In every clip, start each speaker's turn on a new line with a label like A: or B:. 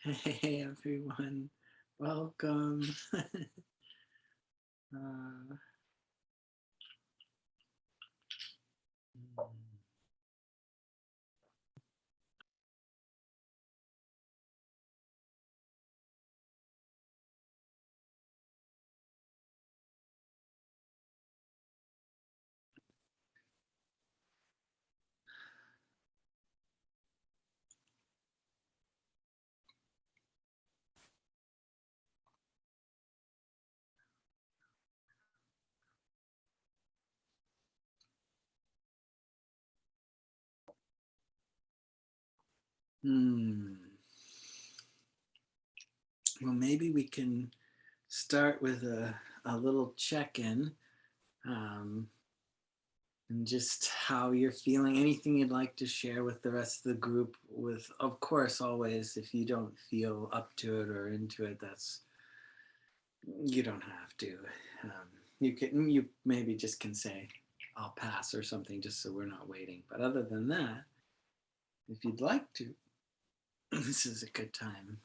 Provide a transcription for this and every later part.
A: Hey everyone, welcome. uh, hmm. Well, maybe we can start with a little check-in, um, and just how you're feeling. Anything you'd like to share with the rest of the group. With, of course, always, if you don't feel up to it or into it, you don't have to. You maybe just can say, "I'll pass" or something, just so we're not waiting. But other than that, if you'd like to, this is a good time.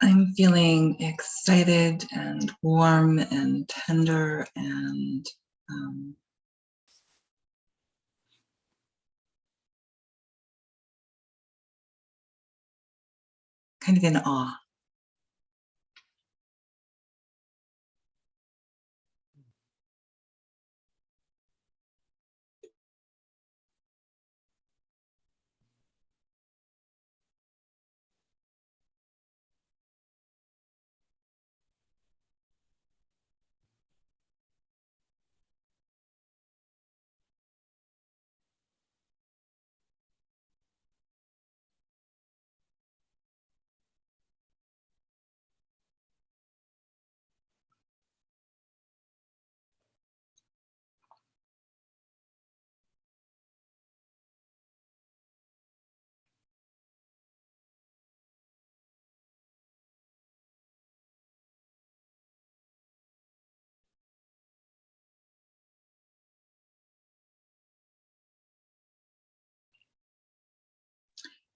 B: I'm feeling excited and warm and tender and kind of in awe.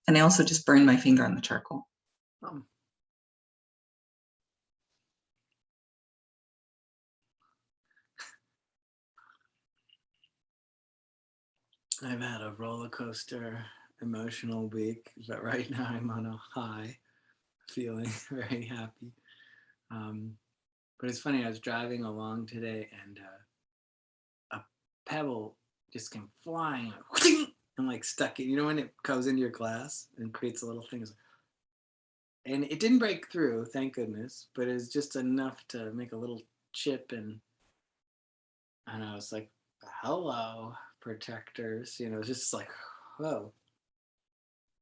B: And I also just burned my finger on the charcoal.
A: I've had a roller coaster emotional week, but right now I'm on a high, feeling very happy. But it's funny, I was driving along today and a pebble just came flying and like stuck it. You know when it goes into your glass and creates a little thing? And it didn't break through, thank goodness, but it's just enough to make a little chip. And I was like, hello, protectors. You know, it's just like, whoa.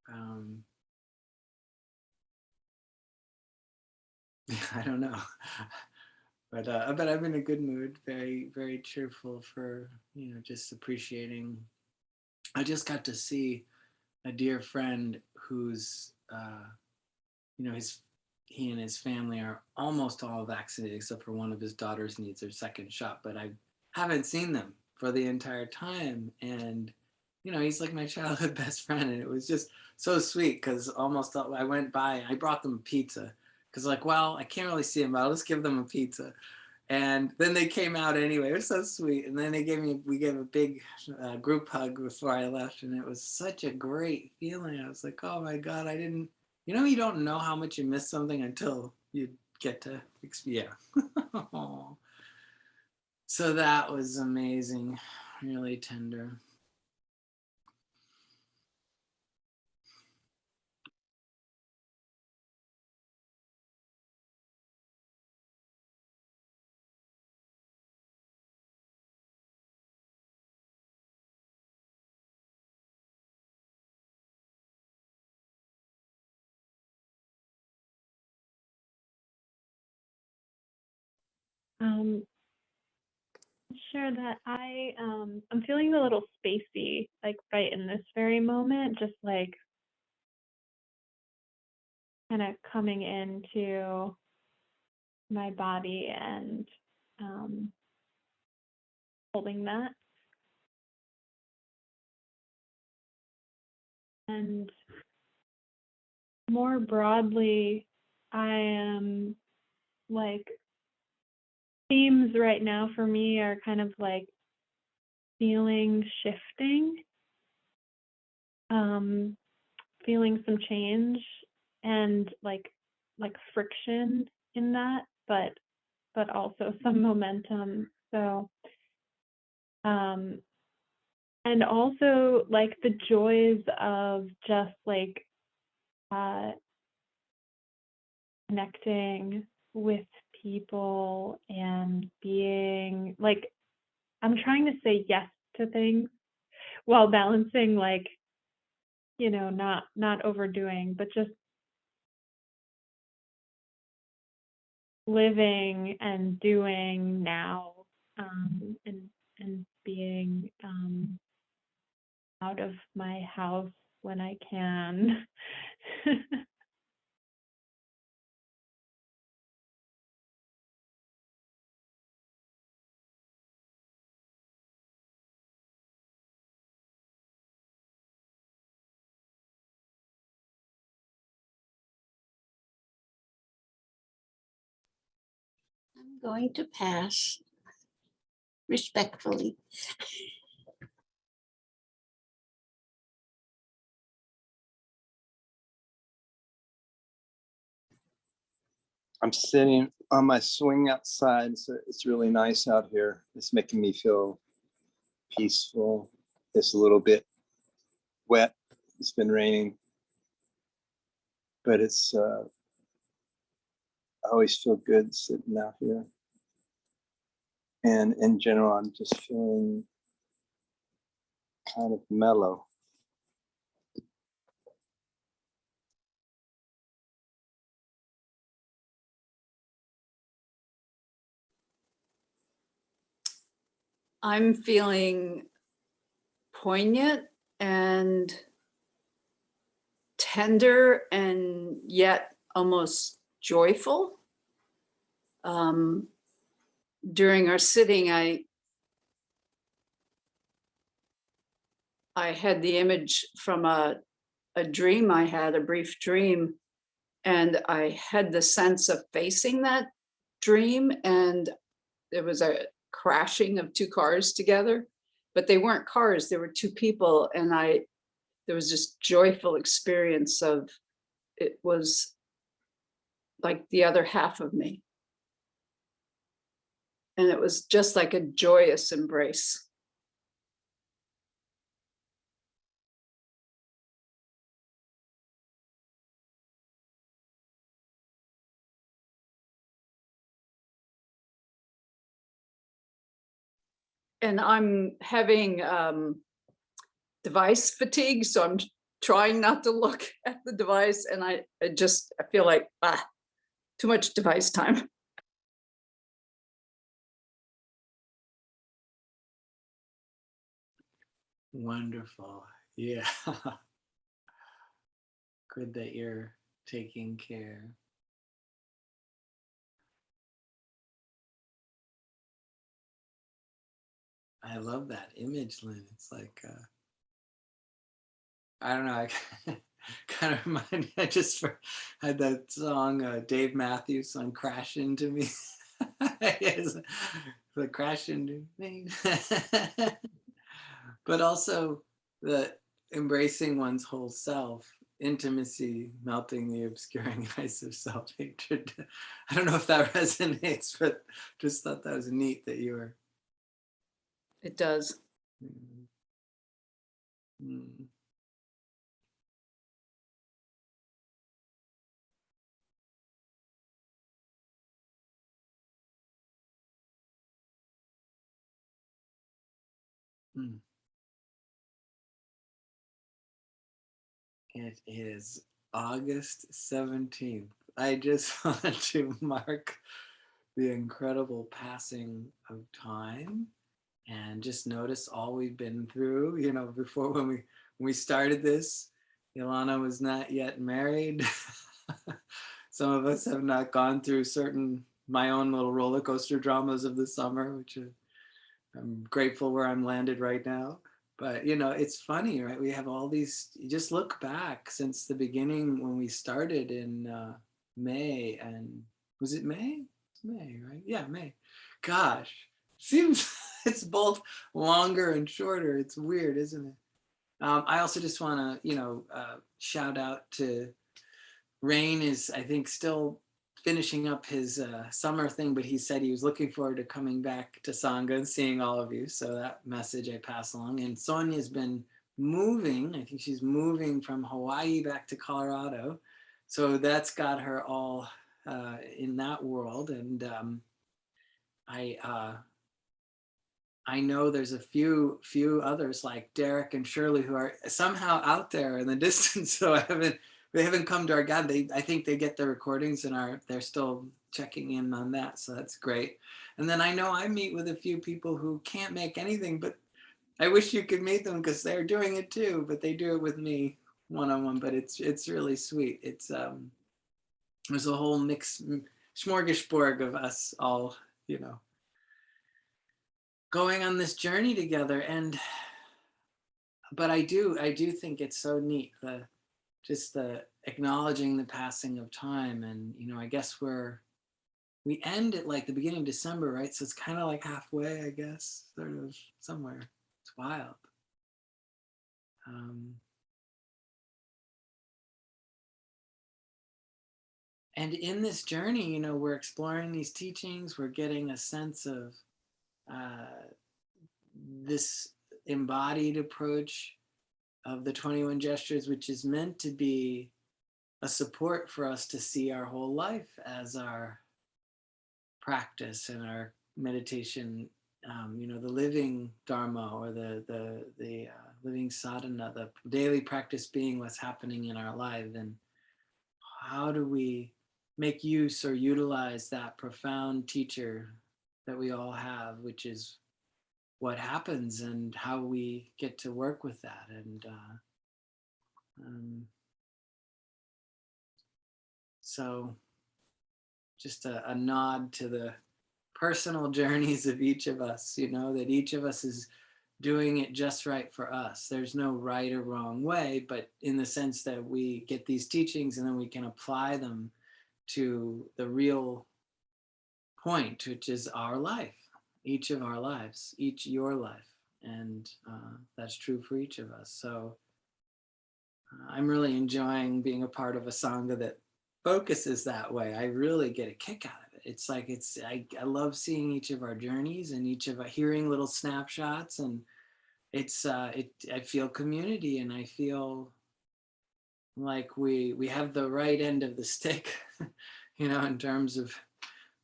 A: Um, I don't know. But I'm in a good mood, very, very cheerful for, just appreciating. I just got to see a dear friend who's, his he and his family are almost all vaccinated except for one of his daughters needs their second shot, but I haven't seen them for the entire time. And he's like my childhood best friend, and it was just so sweet because almost I went by, I brought them a pizza because, like, well, I can't really see them, but I'll just give them a pizza. And then they came out anyway. It was so sweet. And then we gave a big group hug before I left, and it was such a great feeling. I was like, oh my God, I didn't, you don't know how much you miss something until you get to, yeah. So that was amazing, really tender.
C: Um, Sure that I'm feeling a little spacey, like right in this very moment, just like kind of coming into my body and um, holding that. And more broadly, I am like themes right now for me are kind of like feeling shifting, um, feeling some change and like friction in that, but also some momentum. So um and also like the joys of just like uh connecting with people and being like I'm trying to say yes to things while balancing like, not overdoing, but just living and doing now, and being out of my house when I can.
D: I'm going to pass respectfully.
E: I'm sitting on my swing outside, so it's really nice out here. It's making me feel peaceful. It's a little bit wet. It's been raining, but I always feel good sitting out here. And in general, I'm just feeling kind of mellow.
D: I'm feeling poignant and tender and yet almost joyful. During our sitting, I had the image from a dream I had, a brief dream, and I had the sense of facing that dream, and there was a crashing of two cars together, but they weren't cars, they were two people, and there was this joyful experience of it was like the other half of me. And it was just like a joyous embrace. And I'm having device fatigue, so I'm trying not to look at the device, and I feel like too much device time.
A: Wonderful. Yeah. Good that you're taking care. I love that image, Lynn. It's like, I don't know, I kind of remind me, had that song, Dave Matthews song, Crash Into Me. It's like Crash Into Me. But also the embracing one's whole self, intimacy, melting the obscuring ice of self-hatred. I don't know if that resonates, but just thought that was neat that you were.
D: It does.
A: Mm. Mm. It is August 17th. I just want to mark the incredible passing of time and just notice all we've been through. You know, before when we started this, Ilana was not yet married. Some of us have not gone through certain my own little roller coaster dramas of the summer, which I'm grateful where I'm landed right now. But you know, it's funny, right? We have all these. You just look back since the beginning when we started in May, and was it May? It's May, right? Yeah, May. Gosh, seems it's both longer and shorter. It's weird, isn't it? I also just want to, shout out to Rain is, I think, still finishing up his summer thing, but he said he was looking forward to coming back to Sangha and seeing all of you. So that message I pass along. And Sonia's been moving. I think she's moving from Hawaii back to Colorado. So that's got her all in that world. And I know there's a few others like Derek and Shirley who are somehow out there in the distance. So they haven't come to our gathering. I think they get the recordings and they're still checking in on that. So that's great. And then I know I meet with a few people who can't make anything, but I wish you could meet them because they're doing it too, but they do it with me one-on-one, but it's really sweet. It's there's a whole mix smorgasbord of us all, going on this journey together. But I do think it's so neat, just the acknowledging the passing of time. And I guess we end at like the beginning of December, right? So it's kind of like halfway, I guess, sort of somewhere. It's wild. And in this journey, we're exploring these teachings. We're getting a sense of this embodied approach of the 21 gestures, which is meant to be a support for us to see our whole life as our practice and our meditation, the living dharma or the living sadhana, the daily practice being what's happening in our life. And how do we make use or utilize that profound teacher that we all have, which is what happens and how we get to work with that. And so just a nod to the personal journeys of each of us, that each of us is doing it just right for us. There's no right or wrong way, but in the sense that we get these teachings and then we can apply them to the real point, which is our life, each of our lives, your life. And that's true for each of us. So I'm really enjoying being a part of a Sangha that focuses that way. I really get a kick out of it. It's like, I love seeing each of our journeys and hearing little snapshots, and I feel community, and I feel like we have the right end of the stick, in terms of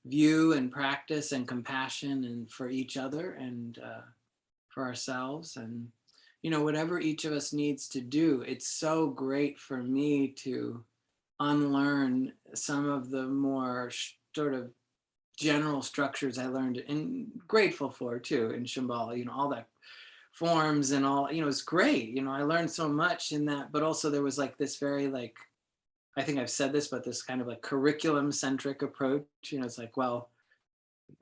A: view and practice and compassion and for each other and for ourselves. And whatever each of us needs to do, it's so great for me to unlearn some of the more sort of general structures I learned and grateful for too in Shambhala, all that forms and all, it's great. I learned so much in that, but also there was like this very I think I've said this, but this kind of like curriculum centric approach, it's like, well,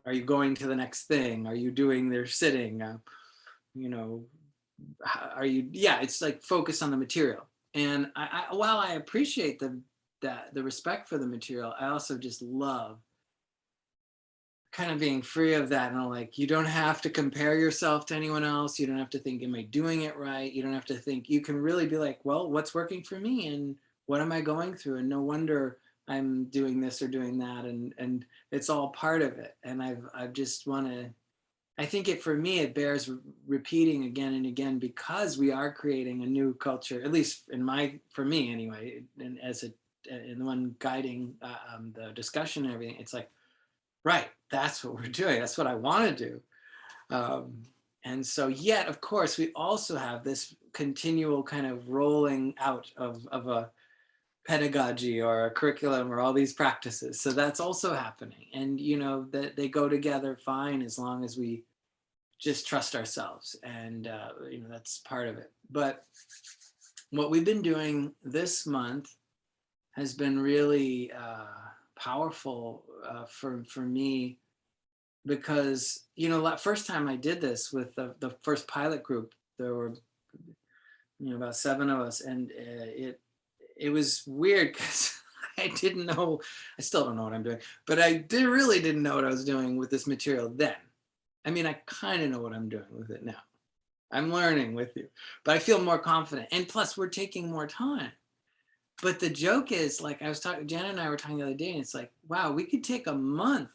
A: are you going to the next thing? Are you doing their sitting? Are you, it's like focus on the material. And while I appreciate the respect for the material, I also just love kind of being free of that. And like, you don't have to compare yourself to anyone else. You don't have to think, am I doing it right? You don't have to think, you can really be like, well, what's working for me? And what am I going through? And no wonder I'm doing this or doing that. And it's all part of it. And I just want to, I think for me, it bears repeating again and again, because we are creating a new culture, at least for me anyway, and in the one guiding the discussion and everything, it's like, right, that's what we're doing. That's what I want to do. And so yet, of course, we also have this continual kind of rolling out of pedagogy or a curriculum or all these practices. So that's also happening. And, you know, that they go together fine as long as we just trust ourselves. And, you know, that's part of it. But what we've been doing this month has been really powerful for me, because, you know, first time I did this with the first pilot group, there were, you know, about 7 of us, and it was weird because I didn't know, I still don't know what I'm doing, but really didn't know what I was doing with this material then. I mean, I kind of know what I'm doing with it now. I'm learning with you, but I feel more confident. And plus, we're taking more time. But the joke is, like, I was talking, Janet and I were talking the other day, and it's like, wow, we could take a month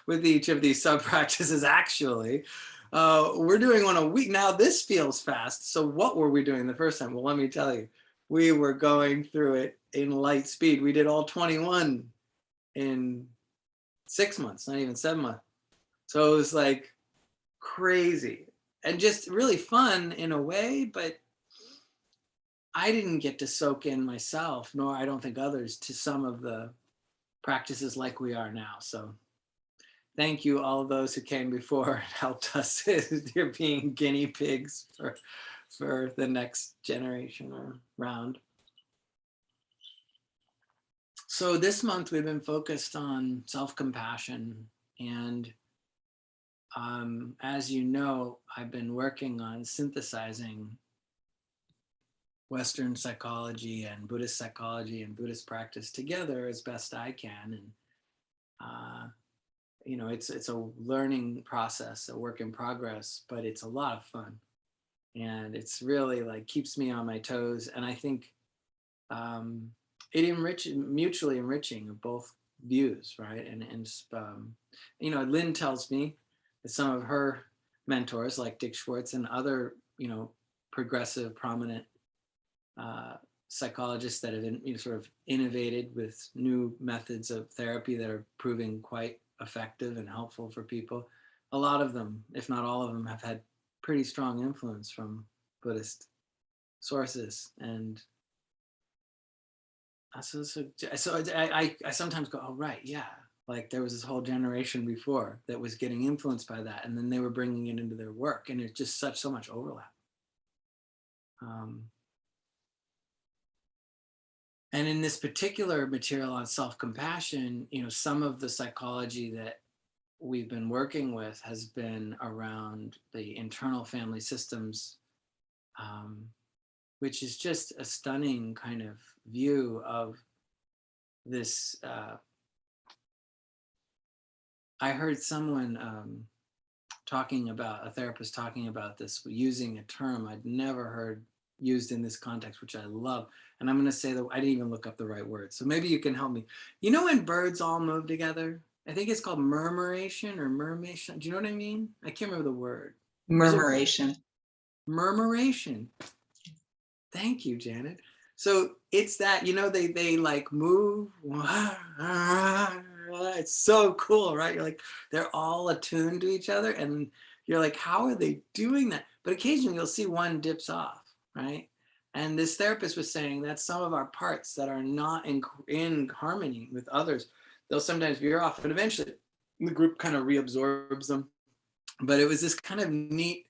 A: with each of these sub practices. Actually, we're doing one a week now. This feels fast. So what were we doing the first time? Well, let me tell you, we were going through it in light speed. We did all 21 in 6 months, not even 7 months. So it was like crazy and just really fun in a way, but I didn't get to soak in myself, nor I don't think others, to some of the practices like we are now. So thank you, all of those who came before and helped us. You're being guinea pigs for the next generation or round. So this month we've been focused on self-compassion. And as you know, I've been working on synthesizing Western psychology and Buddhist psychology and Buddhist practice together as best I can. And you know, it's a learning process, a work in progress, but it's a lot of fun. And it's really like keeps me on my toes. And I think it mutually enriching of both views, right? And you know, Lynn tells me that some of her mentors, like Dick Schwartz and other, you know, progressive, prominent psychologists that have, you know, sort of innovated with new methods of therapy that are proving quite effective and helpful for people. A lot of them, if not all of them, have had pretty strong influence from Buddhist sources. And so I sometimes go, oh, right, yeah. Like there was this whole generation before that was getting influenced by that. And then they were bringing it into their work. And it's just so much overlap. And in this particular material on self-compassion, you know, some of the psychology that we've been working with has been around the internal family systems, which is just a stunning kind of view of this. I heard someone talking about, a therapist talking about this, using a term I'd never heard used in this context, which I love. And I'm going to say that I didn't even look up the right word. So maybe you can help me. You know, when birds all move together, I think it's called murmuration or murmuration. Do you know what I mean? I can't remember the word.
B: Murmuration.
A: Murmuration. Thank you, Janet. So it's that, you know, they like move. It's so cool, right? You're like, they're all attuned to each other. And you're like, how are they doing that? But occasionally you'll see one dips off, right? And this therapist was saying that some of our parts that are not in harmony with others, they'll sometimes veer off, but eventually the group kind of reabsorbs them. But it was this kind of neat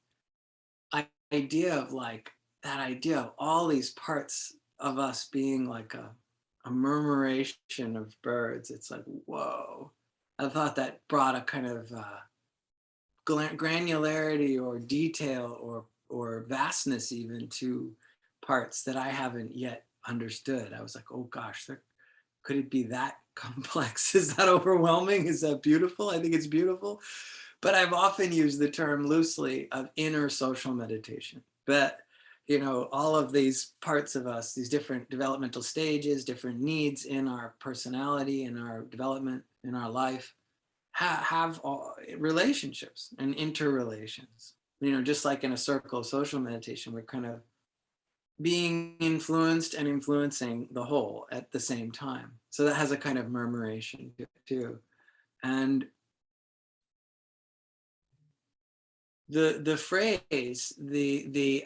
A: idea of like, that idea of all these parts of us being like a murmuration of birds. It's like, whoa. I thought that brought a kind of granularity or detail or vastness even to parts that I haven't yet understood. I was like, oh gosh, could it be that complex? Is that overwhelming? Is that beautiful? I think it's beautiful. But I've often used the term loosely of inner social meditation. That, you know, all of these parts of us, these different developmental stages, different needs in our personality, in our development, in our life, have relationships and interrelations. You know, just like in a circle of social meditation, we're kind of being influenced and influencing the whole at the same time. So that has a kind of murmuration too. And the phrase, the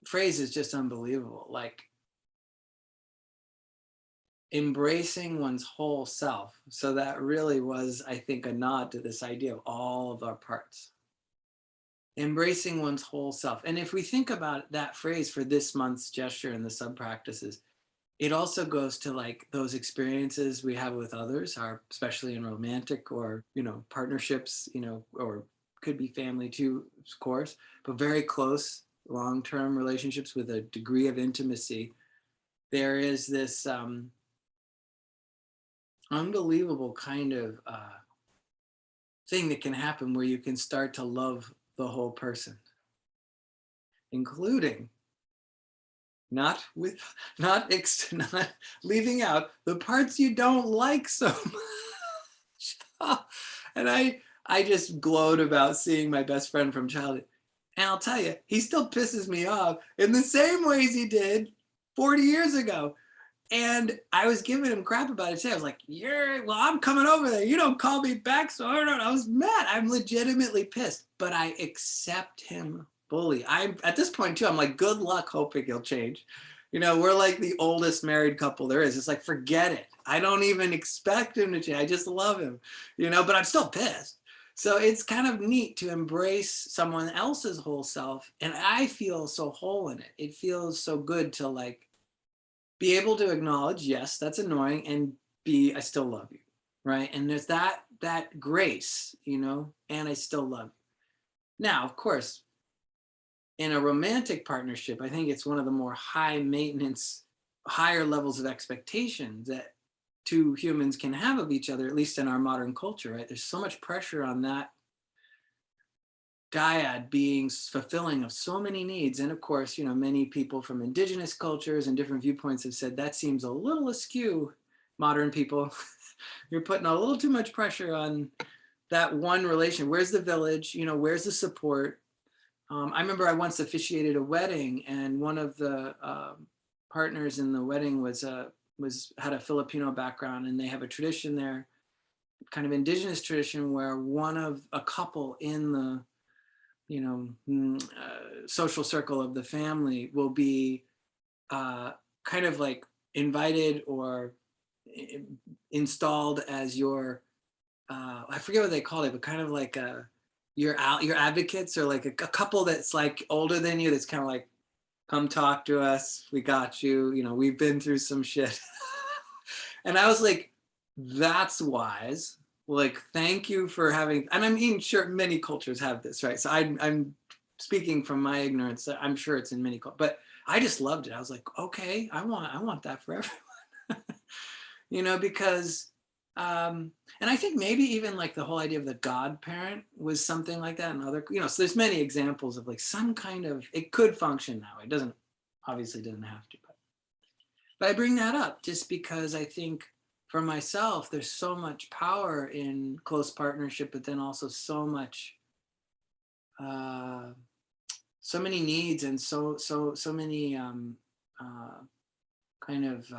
A: phrase is just unbelievable. Like, embracing one's whole self. So that really was, I think, a nod to this idea of all of our parts. Embracing one's whole self. And if we think about that phrase for this month's gesture and the sub practices, it also goes to like those experiences we have with others, especially in romantic or, partnerships, or could be family too, of course, but very close long-term relationships with a degree of intimacy. There is this unbelievable kind of thing that can happen where you can start to love the whole person, including not leaving out the parts you don't like so much. And I just glowed about seeing my best friend from childhood. And I'll tell you, he still pisses me off in the same ways he did 40 years ago. And I was giving him crap about it today. I was like, I'm coming over there. You don't call me back. So I don't know. I was mad. I'm legitimately pissed, but I accept him fully. I'm at this point too, I'm like, good luck hoping he'll change. We're like the oldest married couple there is. It's like, forget it. I don't even expect him to change. I just love him, but I'm still pissed. So it's kind of neat to embrace someone else's whole self. And I feel so whole in it. It feels so good to like, be able to acknowledge, yes, that's annoying, and I still love you, right? And there's that grace, and I still love you. Now, of course, in a romantic partnership, I think it's one of the more high maintenance, higher levels of expectations that two humans can have of each other, at least in our modern culture, right? There's so much pressure on that dyad being fulfilling of so many needs. And of course, many people from indigenous cultures and different viewpoints have said that seems a little askew, modern people. You're putting a little too much pressure on that one relation. Where's the village? Where's the support? I remember I once officiated a wedding, and one of the partners in the wedding had a Filipino background, and they have a tradition there, kind of indigenous tradition, where a couple in the social circle of the family will be kind of like invited or installed as your, I forget what they call it, but kind of like your advocates, or like a couple that's like older than you, that's kind of like, come talk to us, we got you, we've been through some shit. And I was like, that's wise. Like, thank you for having, and I'm sure many cultures have this, right? So I'm speaking from my ignorance. I'm sure it's in many cultures, but I just loved it. I was like, okay, I want that for everyone, because, and I think maybe even like the whole idea of the godparent was something like that. And other, so there's many examples of like some kind of, it could function that way. It obviously doesn't have to, but I bring that up just because I think, for myself, there's so much power in close partnership, but then also so many needs and so many kind of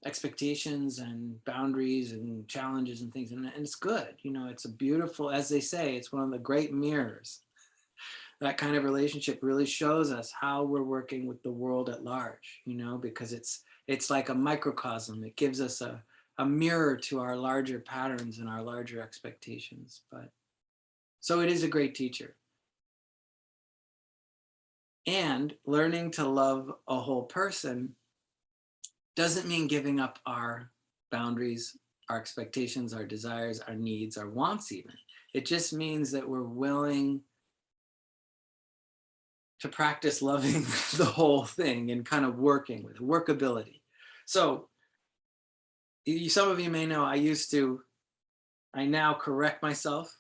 A: expectations and boundaries and challenges and things. And it's good, it's a beautiful, as they say, it's one of the great mirrors. That kind of relationship really shows us how we're working with the world at large, because it's like a microcosm. It gives us a mirror to our larger patterns and our larger expectations. But so it is a great teacher. And learning to love a whole person doesn't mean giving up our boundaries, our expectations, our desires, our needs, our wants even. It just means that we're willing to practice loving the whole thing and kind of working with workability. So some of you may know I now correct myself.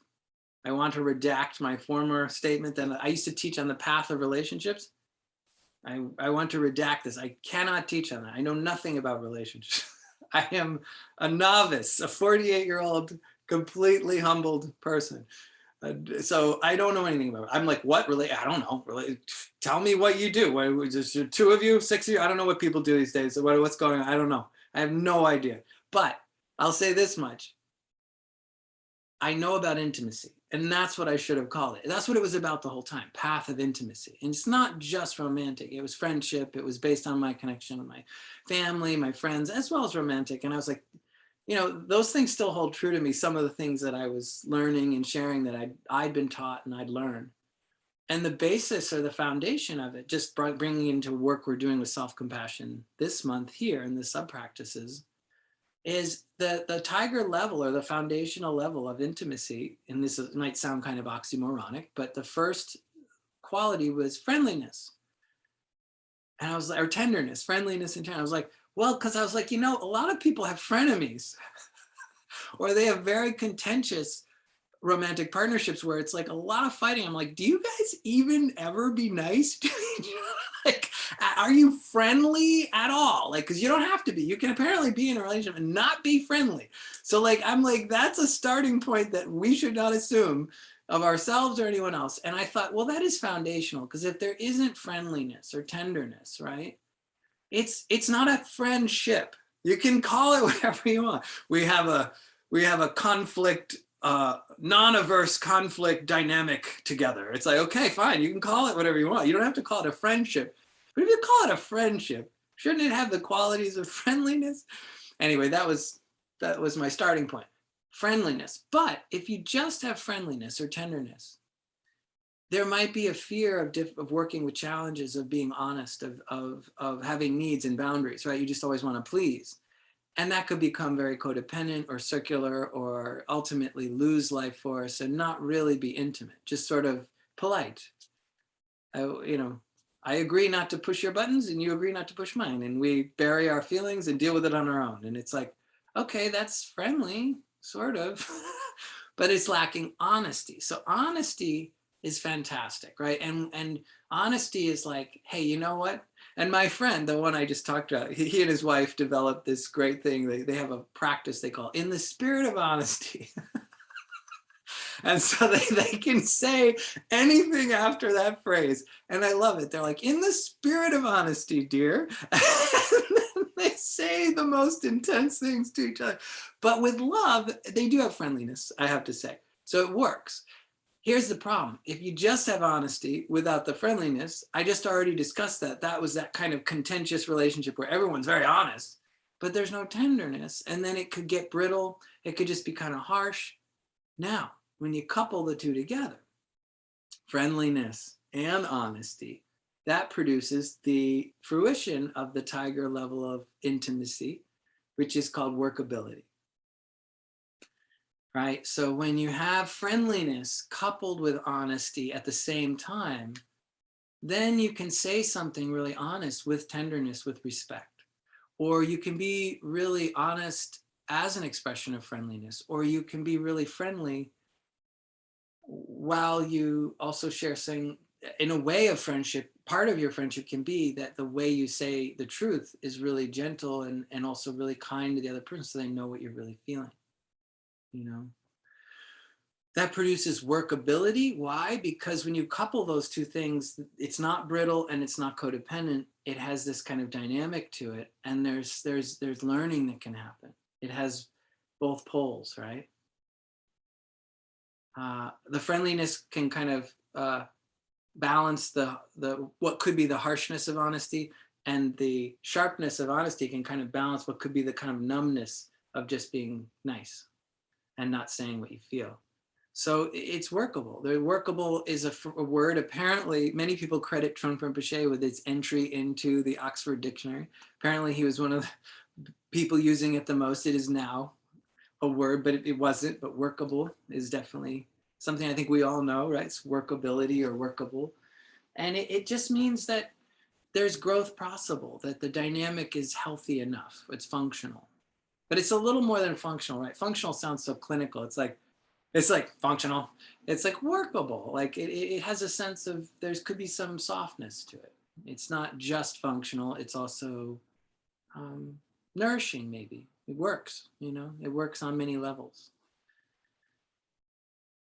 A: I want to redact my former statement that I used to teach on the path of relationships. I want to redact this. I cannot teach on that. I know nothing about relationships. I am a novice, a 48-year-old, completely humbled person. So I don't know anything about it. I'm like, what? I don't know. Tell me what you do. What, just two of you, six of you? I don't know what people do these days. What's going on? I don't know. I have no idea. But I'll say this much. I know about intimacy. And that's what I should have called it. That's what it was about the whole time, path of intimacy. And it's not just romantic. It was friendship. It was based on my connection with my family, my friends, as well as romantic. And I was like, you know, those things still hold true to me. Some of the things that I was learning and sharing that I'd been taught and I'd learned. And the basis or the foundation of it, just bringing into work we're doing with self-compassion this month here in the Subpractices, is the tiger level or the foundational level of intimacy. And this might sound kind of oxymoronic, but the first quality was friendliness. And I was like, or tenderness, friendliness and tenderness. I was like, well, because I was like, you know, a lot of people have frenemies or they have very contentious romantic partnerships where it's like a lot of fighting. I'm like, do you guys even ever be nice to each other? Like, are you friendly at all? Like, because you don't have to be. You can apparently be in a relationship and not be friendly. So like, I'm like, that's a starting point that we should not assume of ourselves or anyone else. And I thought, well, that is foundational, because if there isn't friendliness or tenderness, right? It's not a friendship. You can call it whatever you want. We have a conflict, non-averse conflict dynamic together. It's like, okay, fine, you can call it whatever you want. You don't have to call it a friendship. But if you call it a friendship, shouldn't it have the qualities of friendliness? Anyway, that was my starting point. Friendliness. But if you just have friendliness or tenderness, there might be a fear of working with challenges, of being honest, of having needs and boundaries, right? You just always want to please. And that could become very codependent or circular, or ultimately lose life force and not really be intimate, just sort of polite. I agree not to push your buttons and you agree not to push mine. And we bury our feelings and deal with it on our own. And it's like, okay, that's friendly, sort of, but it's lacking honesty. So honesty is fantastic, right? And honesty is like, hey, you know what? And my friend, the one I just talked about, he and his wife developed this great thing. They have a practice they call in the spirit of honesty. And so they can say anything after that phrase. And I love it. They're like, in the spirit of honesty, dear. And they say the most intense things to each other. But with love, they do have friendliness, I have to say. So it works. Here's the problem. If you just have honesty without the friendliness, I just already discussed that. That was that kind of contentious relationship where everyone's very honest, but there's no tenderness. And then it could get brittle. It could just be kind of harsh. Now, when you couple the two together, friendliness and honesty, that produces the fruition of the tiger level of intimacy, which is called workability. Right? So when you have friendliness coupled with honesty at the same time, then you can say something really honest with tenderness, with respect. Or you can be really honest as an expression of friendliness, or you can be really friendly while you also share saying, in a way of friendship, part of your friendship can be that the way you say the truth is really gentle and also really kind to the other person, so they know what you're really feeling. You know, that produces workability. Why? Because when you couple those two things, it's not brittle and it's not codependent. It has this kind of dynamic to it, and there's learning that can happen. It has both poles, right? The friendliness can kind of balance the what could be the harshness of honesty, and the sharpness of honesty can kind of balance what could be the kind of numbness of just being nice and not saying what you feel. So it's workable. The workable is a word. Apparently, many people credit Trungpa Rinpoche with its entry into the Oxford Dictionary. Apparently, he was one of the people using it the most. It is now a word, but it wasn't. But workable is definitely something I think we all know, right? It's workability or workable. And it just means that there's growth possible, that the dynamic is healthy enough. It's functional. But it's a little more than functional, right? Functional sounds so clinical. It's like functional. It's like workable. Like it has a sense of, could be some softness to it. It's not just functional. It's also nourishing, maybe. It works, it works on many levels.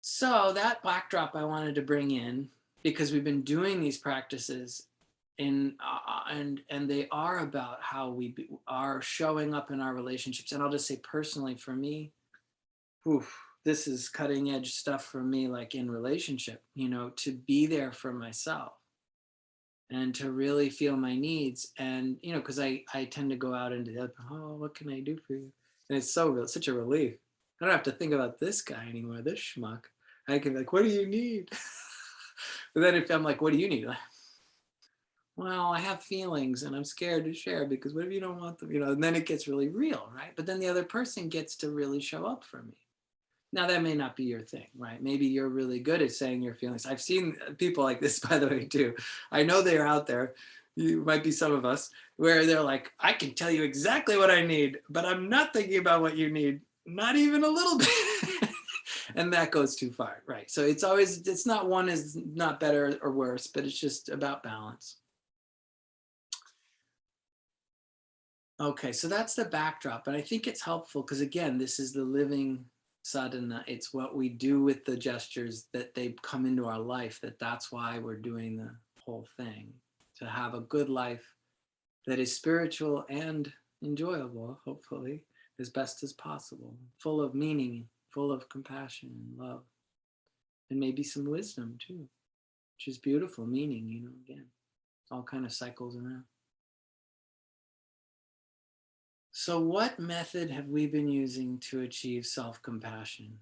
A: So that backdrop I wanted to bring in, because we've been doing these practices and they are about how are showing up in our relationships. And I'll just say personally, for me, this is cutting edge stuff for me, like in relationship, you know, to be there for myself and to really feel my needs. And, you know, because I tend to go out into the other, oh, what can I do for you? And it's such a relief. I don't have to think about this guy anymore, this schmuck. I can be like, what do you need? But then if I'm like, what do you need? Like, well, I have feelings and I'm scared to share because what if you don't want them? You know, and then it gets really real, right? But then the other person gets to really show up for me. Now that may not be your thing, right? Maybe you're really good at saying your feelings. I've seen people like this, by the way, too. I know they're out there. You might be some of us where they're like, I can tell you exactly what I need, but I'm not thinking about what you need, not even a little bit. And that goes too far, right? So it's not one is not better or worse, but it's just about balance. Okay, so that's the backdrop, but I think it's helpful because again, this is the living sadhana. It's what we do with the gestures that they come into our life, that's why we're doing the whole thing, to have a good life that is spiritual and enjoyable, hopefully, as best as possible, full of meaning, full of compassion and love, and maybe some wisdom too, which is beautiful, meaning, you know, again, all kind of cycles around. So what method have we been using to achieve self-compassion?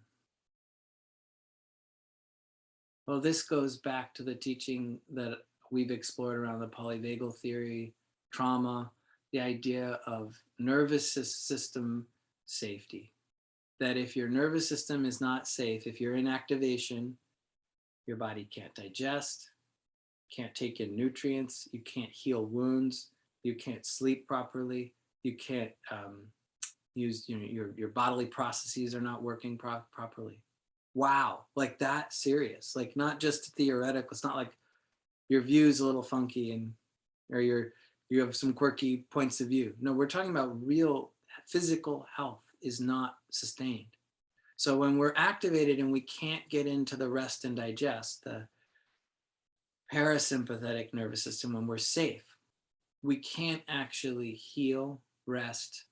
A: Well, this goes back to the teaching that we've explored around the polyvagal theory, trauma, the idea of nervous system safety. That if your nervous system is not safe, if you're in activation, your body can't digest, can't take in nutrients, you can't heal wounds, you can't sleep properly, you can't use, you know, your bodily processes are not working properly. Wow, like that serious, like not just theoretical. It's not like your view's a little funky and or you have some quirky points of view. No, we're talking about real physical health is not sustained. So when we're activated and we can't get into the rest and digest, the parasympathetic nervous system, when we're safe, we can't actually heal, rest,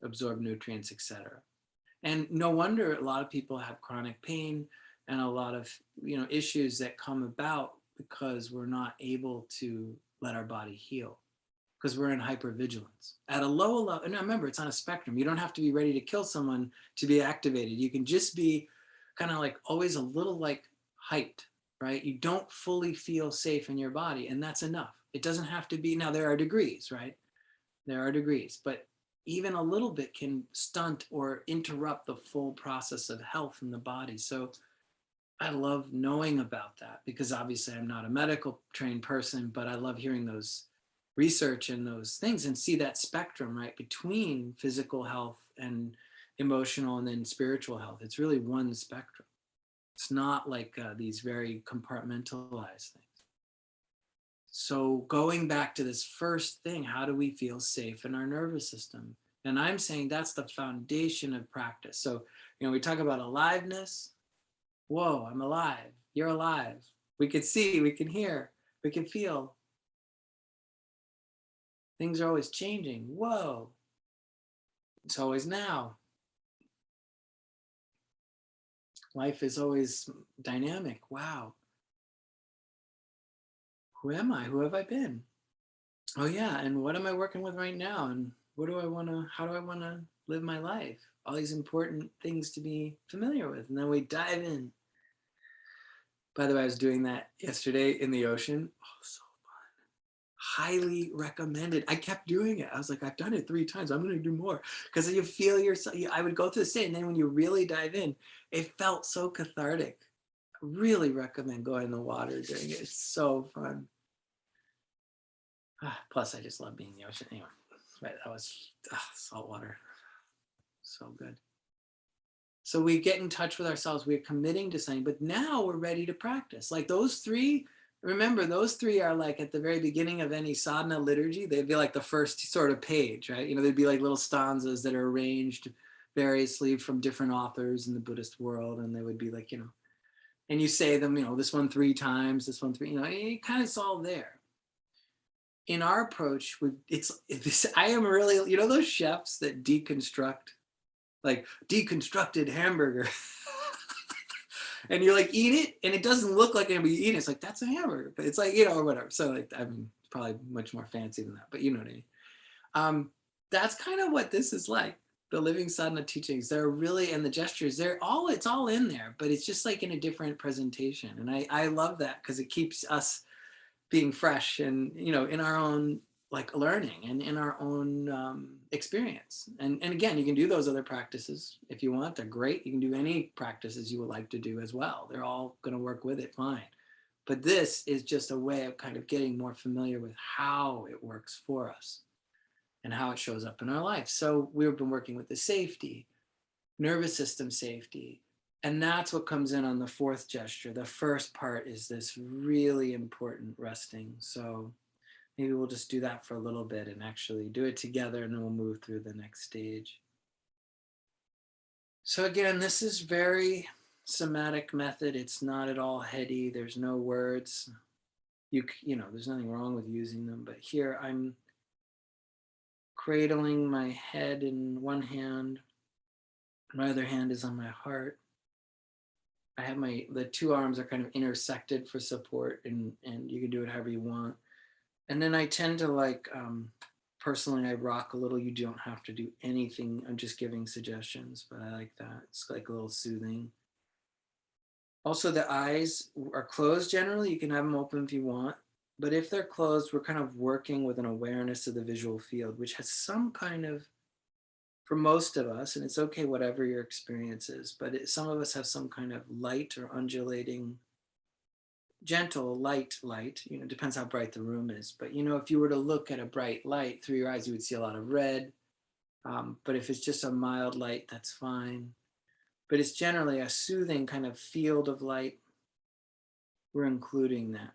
A: absorb nutrients, etc. And no wonder a lot of people have chronic pain and a lot of, you know, issues that come about because we're not able to let our body heal because we're in hypervigilance at a low level. And remember, it's on a spectrum. You don't have to be ready to kill someone to be activated. You can just be kind of like always a little like hyped, right? You don't fully feel safe in your body, and that's enough. It doesn't have to be. Now there are degrees, right? There are degrees, but even a little bit can stunt or interrupt the full process of health in the body. So I love knowing about that because obviously I'm not a medical trained person, but I love hearing those research and those things and see that spectrum, right, between physical health and emotional and then spiritual health. It's really one spectrum. It's not like these very compartmentalized things. So going back to this first thing, how do we feel safe in our nervous system? And I'm saying that's the foundation of practice. So, you know, we talk about aliveness. Whoa, I'm alive. You're alive. We can see, we can hear, we can feel. Things are always changing. Whoa. It's always now. Life is always dynamic. Wow. Who am I? Who have I been? Oh yeah, and what am I working with right now? And what do I want to, how do I want to live my life? All these important things to be familiar with. And then we dive in. By the way, I was doing that yesterday in the ocean. Oh, so fun. Highly recommended. I kept doing it. I was like, I've done it 3 times. I'm going to do more. Because you feel yourself, I would go through the state. And then when you really dive in, it felt so cathartic. I really recommend going in the water doing it. It's so fun. Plus, I just love being in the ocean. Anyway, right, that was salt water. So good. So we get in touch with ourselves. We're committing to something, but now we're ready to practice. Like those 3, remember, those 3 are like at the very beginning of any sadhana liturgy. They'd be like the first sort of page, right? You know, they'd be like little stanzas that are arranged variously from different authors in the Buddhist world. And they would be like, you know, and you say them, you know, this one 3 times, this one 3, you know, it kind of it's all there. In our approach, I am really, you know, those chefs that deconstruct, like deconstructed hamburger. and you're like, eat it, and it doesn't look like anybody eating it. It's like, that's a hamburger, but it's like, you know, or whatever. So like, I mean, probably much more fancy than that, but you know what I mean. That's kind of what this is like. The living sadhana teachings, they're really, and the gestures, it's all in there, but it's just like in a different presentation. And I love that because it keeps us being fresh and, you know, in our own like learning and in our own experience. And again, you can do those other practices if you want. They're great. You can do any practices you would like to do as well. They're all going to work with it fine. But this is just a way of kind of getting more familiar with how it works for us and how it shows up in our life. So we've been working with the safety, nervous system safety, and that's what comes in on the fourth gesture. The first part is this really important resting. So maybe we'll just do that for a little bit and actually do it together, and then we'll move through the next stage. So again, this is very somatic method. It's not at all heady. There's no words. You know, there's nothing wrong with using them, but here I'm cradling my head in one hand. My other hand is on my heart. I have the two arms are kind of intersected for support, and you can do it however you want. And then I tend to like, personally, I rock a little. You don't have to do anything. I'm just giving suggestions, but I like that. It's like a little soothing. Also, the eyes are closed generally. You can have them open if you want. But if they're closed, we're kind of working with an awareness of the visual field, which has some kind of, for most of us, and it's okay whatever your experience is, but some of us have some kind of light or undulating, gentle, light, you know, depends how bright the room is. But, you know, if you were to look at a bright light through your eyes, you would see a lot of red. But if it's just a mild light, that's fine. But it's generally a soothing kind of field of light. We're including that.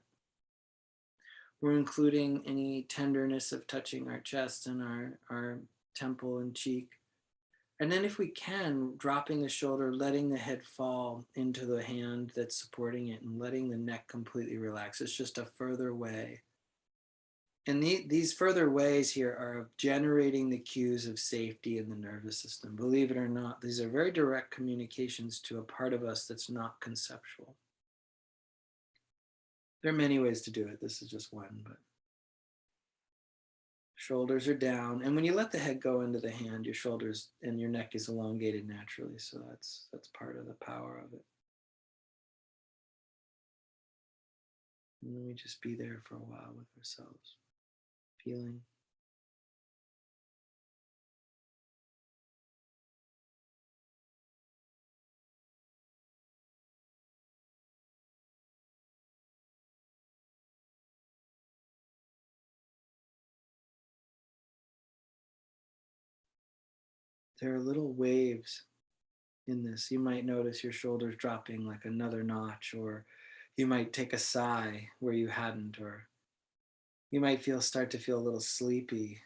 A: We're including any tenderness of touching our chest and our temple and cheek. And then if we can, dropping the shoulder, letting the head fall into the hand that's supporting it and letting the neck completely relax. It's just a further way. And these further ways here are generating the cues of safety in the nervous system. Believe it or not, these are very direct communications to a part of us that's not conceptual. There are many ways to do it. This is just one, but shoulders are down. And when you let the head go into the hand, your shoulders and your neck is elongated naturally. So that's part of the power of it. And then we just be there for a while with ourselves, feeling. There are little waves in this. You might notice your shoulders dropping like another notch, or you might take a sigh where you hadn't, or you might start to feel a little sleepy.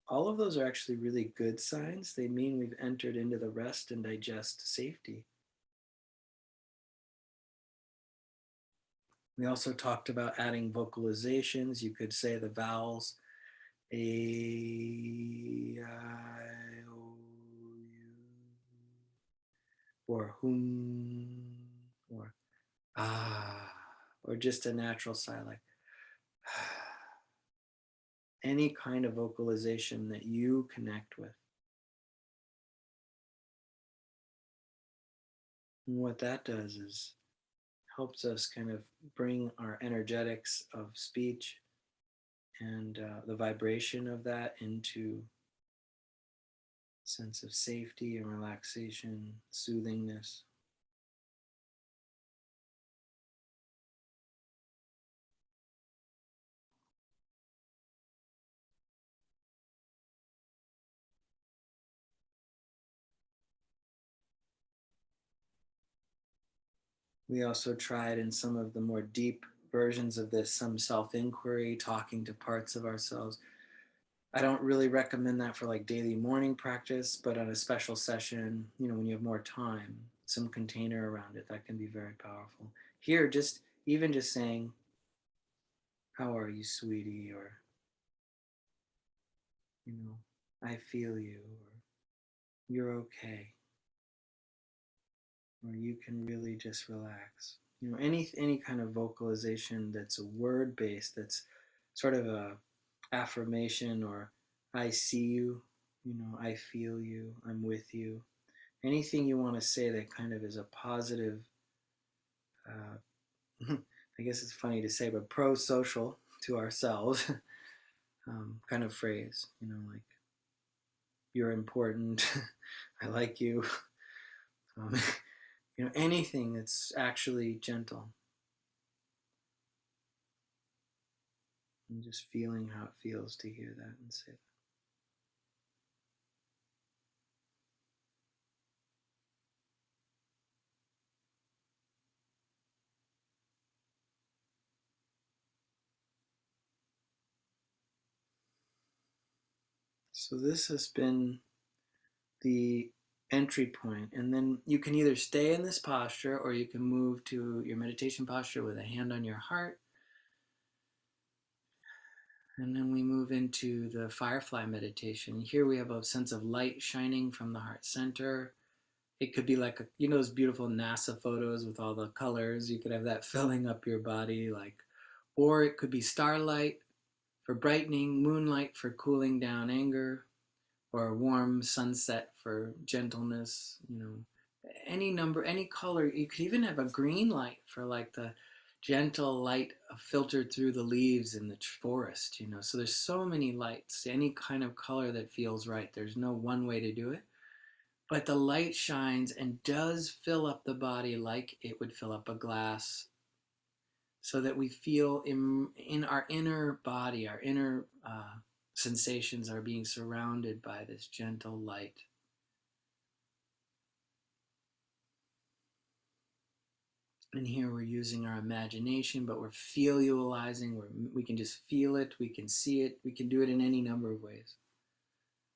A: All of those are actually really good signs. They mean we've entered into the rest and digest safety. We also talked about adding vocalizations. You could say the vowels A, I, O, U, or or ah, or just a natural sigh like any kind of vocalization that you connect with. And what that does is helps us kind of bring our energetics of speech and the vibration of that into a sense of safety and relaxation, soothingness. We also tried in some of the more deep versions of this, some self-inquiry, talking to parts of ourselves. I don't really recommend that for like daily morning practice, but on a special session, you know, when you have more time, some container around it, that can be very powerful. Here, even just saying, how are you, sweetie? Or, you know, I feel you, or you're okay. or you can really just relax. You know, any kind of vocalization that's a word based, that's sort of a affirmation, or I see you, you know, I feel you, I'm with you. Anything you want to say that kind of is a positive, I guess it's funny to say, but pro-social to ourselves kind of phrase, you know, like you're important, I like you, um, you know, anything that's actually gentle. And just feeling how it feels to hear that and say that. So this has been the entry point, and then you can either stay in this posture or you can move to your meditation posture with a hand on your heart. And then we move into the firefly meditation. Here we have a sense of light shining from the heart center. It could be like, you know, those beautiful NASA photos with all the colors. You could have that filling up your body, like, or it could be starlight for brightening, moonlight for cooling down anger, or a warm sunset for gentleness, you know, any number, any color. You could even have a green light for like the gentle light filtered through the leaves in the forest, you know. So there's so many lights, any kind of color that feels right. There's no one way to do it. But the light shines and does fill up the body like it would fill up a glass, so that we feel in our inner body, our inner sensations are being surrounded by this gentle light. And here we're using our imagination, but we're feeling, we can just feel it, we can see it, we can do it in any number of ways.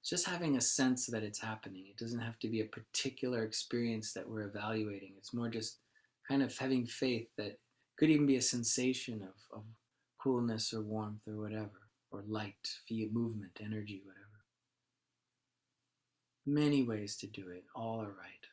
A: It's just having a sense that it's happening. It doesn't have to be a particular experience that we're evaluating. It's more just kind of having faith that it could even be a sensation of coolness or warmth or whatever, or light, feel, movement, energy, whatever. Many ways to do it, all are right.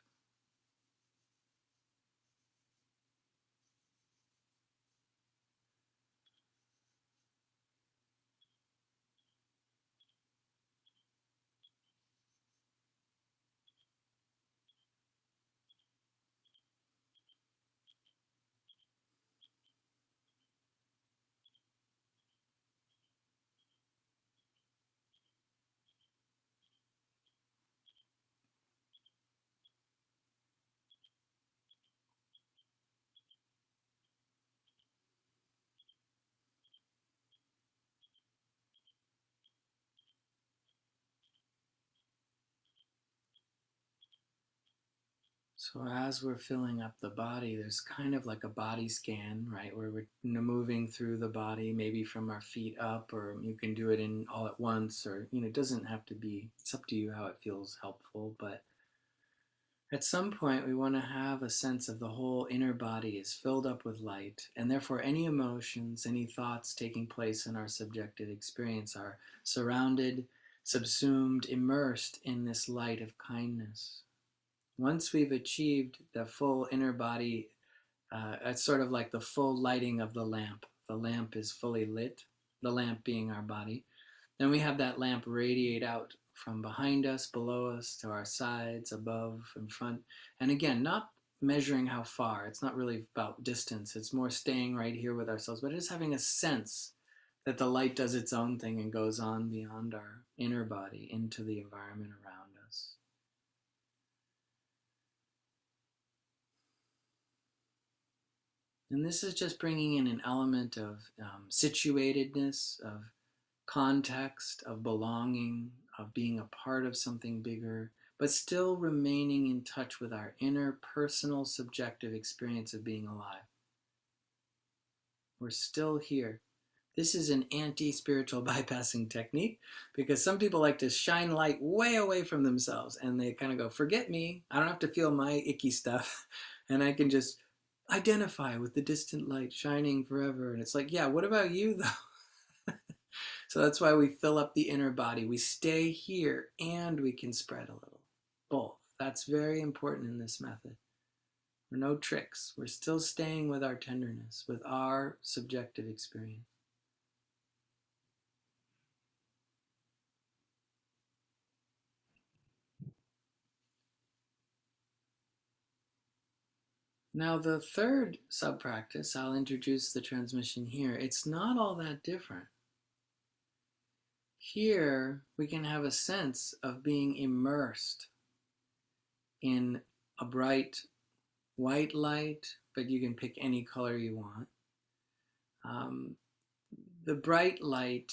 A: So as we're filling up the body, there's kind of like a body scan, right? Where we're moving through the body, maybe from our feet up, or you can do it in all at once, or, you know, it doesn't have to be, it's up to you how it feels helpful. But at some point we want to have a sense of the whole inner body is filled up with light, and therefore any emotions, any thoughts taking place in our subjective experience are surrounded, subsumed, immersed in this light of kindness. Once we've achieved the full inner body, it's sort of like the full lighting of the lamp. The lamp is fully lit, the lamp being our body. Then we have that lamp radiate out from behind us, below us, to our sides, above, in front. And again, not measuring how far. It's not really about distance. It's more staying right here with ourselves, but just having a sense that the light does its own thing and goes on beyond our inner body into the environment around us. And this is just bringing in an element of situatedness, of context, of belonging, of being a part of something bigger, but still remaining in touch with our inner personal subjective experience of being alive. We're still here. This is an anti-spiritual bypassing technique, because some people like to shine light way away from themselves, and they kind of go, forget me, I don't have to feel my icky stuff, and I can just identify with the distant light shining forever. And it's like, yeah, what about you though? So that's why we fill up the inner body. We stay here and we can spread a little. Both. That's very important in this method. No tricks. We're still staying with our tenderness, with our subjective experience. Now, the third sub-practice, I'll introduce the transmission here. It's not all that different. Here, we can have a sense of being immersed in a bright white light, but you can pick any color you want. The bright light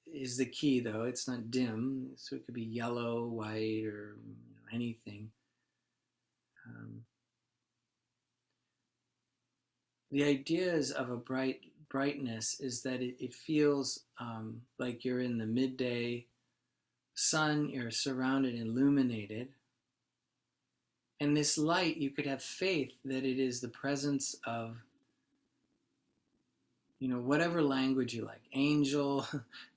A: is the key, though. It's not dim, so it could be yellow, white, or anything. The ideas of a brightness is that it feels like you're in the midday sun, you're surrounded, illuminated. And this light, you could have faith that it is the presence of, whatever language you like, angel,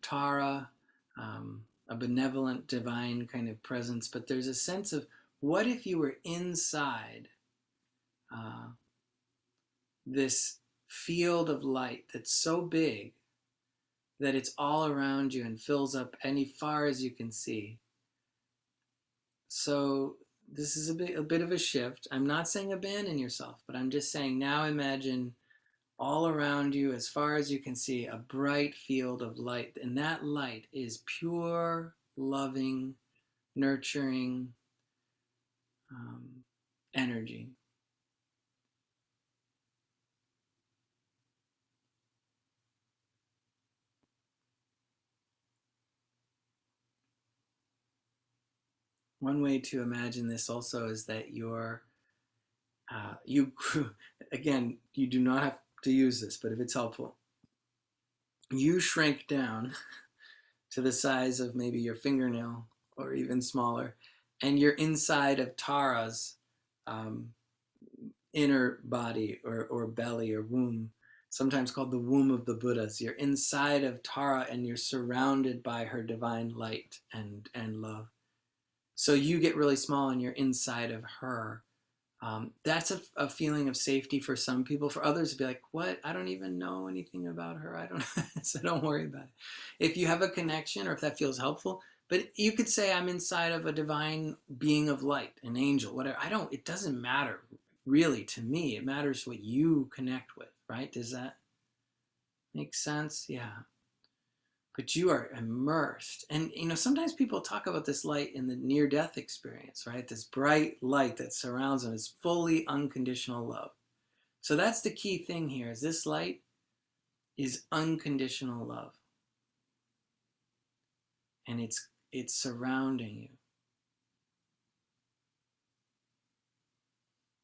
A: Tara, a benevolent, divine kind of presence. But there's a sense of, what if you were inside this field of light that's so big that it's all around you and fills up any far as you can see. So this is a bit of a shift. I'm not saying abandon yourself, but I'm just saying now imagine all around you, as far as you can see, a bright field of light. And that light is pure, loving, nurturing energy. One way to imagine this also is that you again, you do not have to use this, but if it's helpful, you shrink down to the size of maybe your fingernail or even smaller, and you're inside of Tara's inner body or belly or womb, sometimes called the womb of the Buddhas. You're inside of Tara and you're surrounded by her divine light and love. So you get really small and you're inside of her. That's a feeling of safety for some people. For others, to be like, what? I don't even know anything about her. I don't, so don't worry about it. If you have a connection or if that feels helpful, but you could say, I'm inside of a divine being of light, an angel, whatever. It doesn't matter really to me. It matters what you connect with, right? Does that make sense? Yeah. But you are immersed. And, sometimes people talk about this light in the near-death experience, right? This bright light that surrounds them is fully unconditional love. So that's the key thing here, is this light is unconditional love. And it's surrounding you.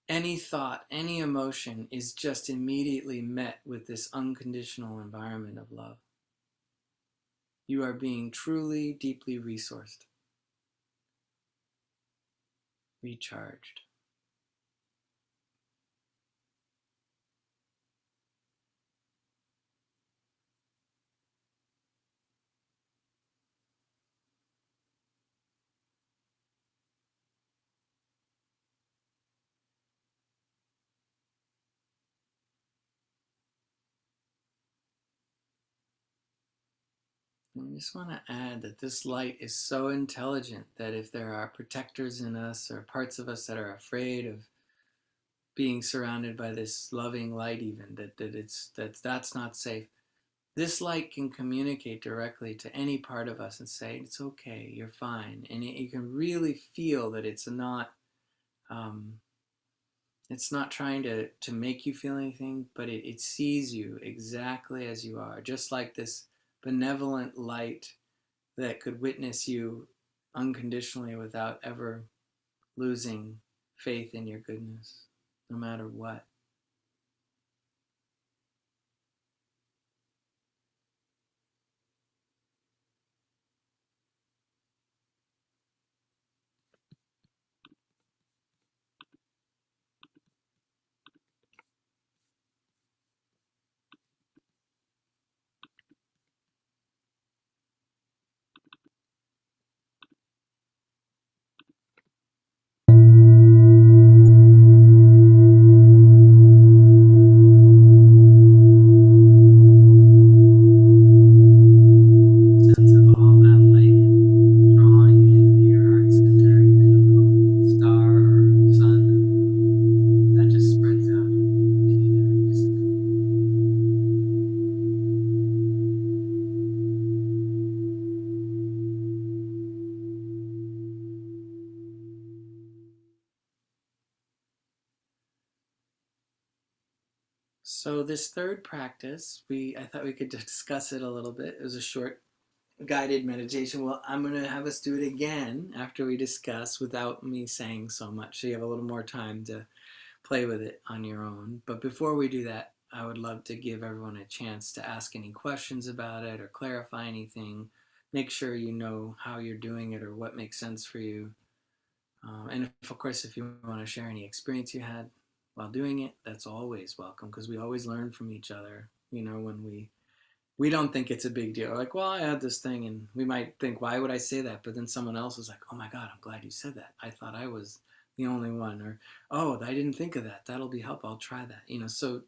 A: Any thought, any emotion is just immediately met with this unconditional environment of love. You are being truly, deeply resourced, recharged. I just want to add that this light is so intelligent that if there are protectors in us or parts of us that are afraid of being surrounded by this loving light, even that's not safe, this light can communicate directly to any part of us and say, it's okay, you're fine. And you can really feel that it's not trying to make you feel anything, but it sees you exactly as you are, just like this benevolent light that could witness you unconditionally without ever losing faith in your goodness, no matter what. So this third practice, I thought we could discuss it a little bit. It was a short guided meditation. Well, I'm going to have us do it again after we discuss without me saying so much. So you have a little more time to play with it on your own. But before we do that, I would love to give everyone a chance to ask any questions about it or clarify anything. Make sure you know how you're doing it or what makes sense for you. And if, of course, if you want to share any experience you had while doing it, that's always welcome because we always learn from each other. You know, when we don't think it's a big deal. Like, well, I had this thing, and we might think, why would I say that? But then someone else is like, oh my God, I'm glad you said that. I thought I was the only one. Or, oh, I didn't think of that. That'll be helpful. I'll try that. You know, so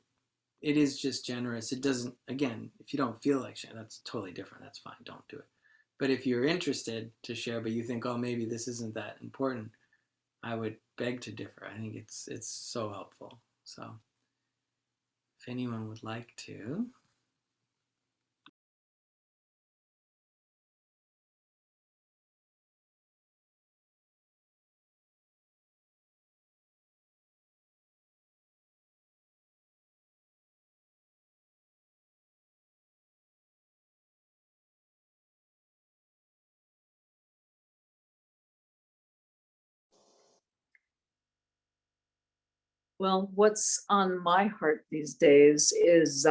A: it is just generous. It doesn't, again, if you don't feel like sharing, that's totally different. That's fine. Don't do it. But if you're interested to share, but you think, oh, maybe this isn't that important, I would beg to differ. I think it's so helpful. So if anyone would like to.
D: Well, what's on my heart these days is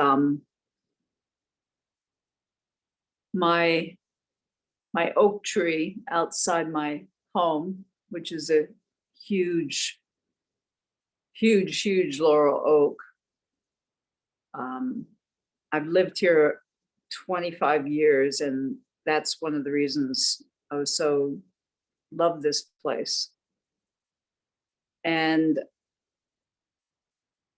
D: my oak tree outside my home, which is a huge, huge, huge laurel oak. I've lived here 25 years, and that's one of the reasons I so love this place. And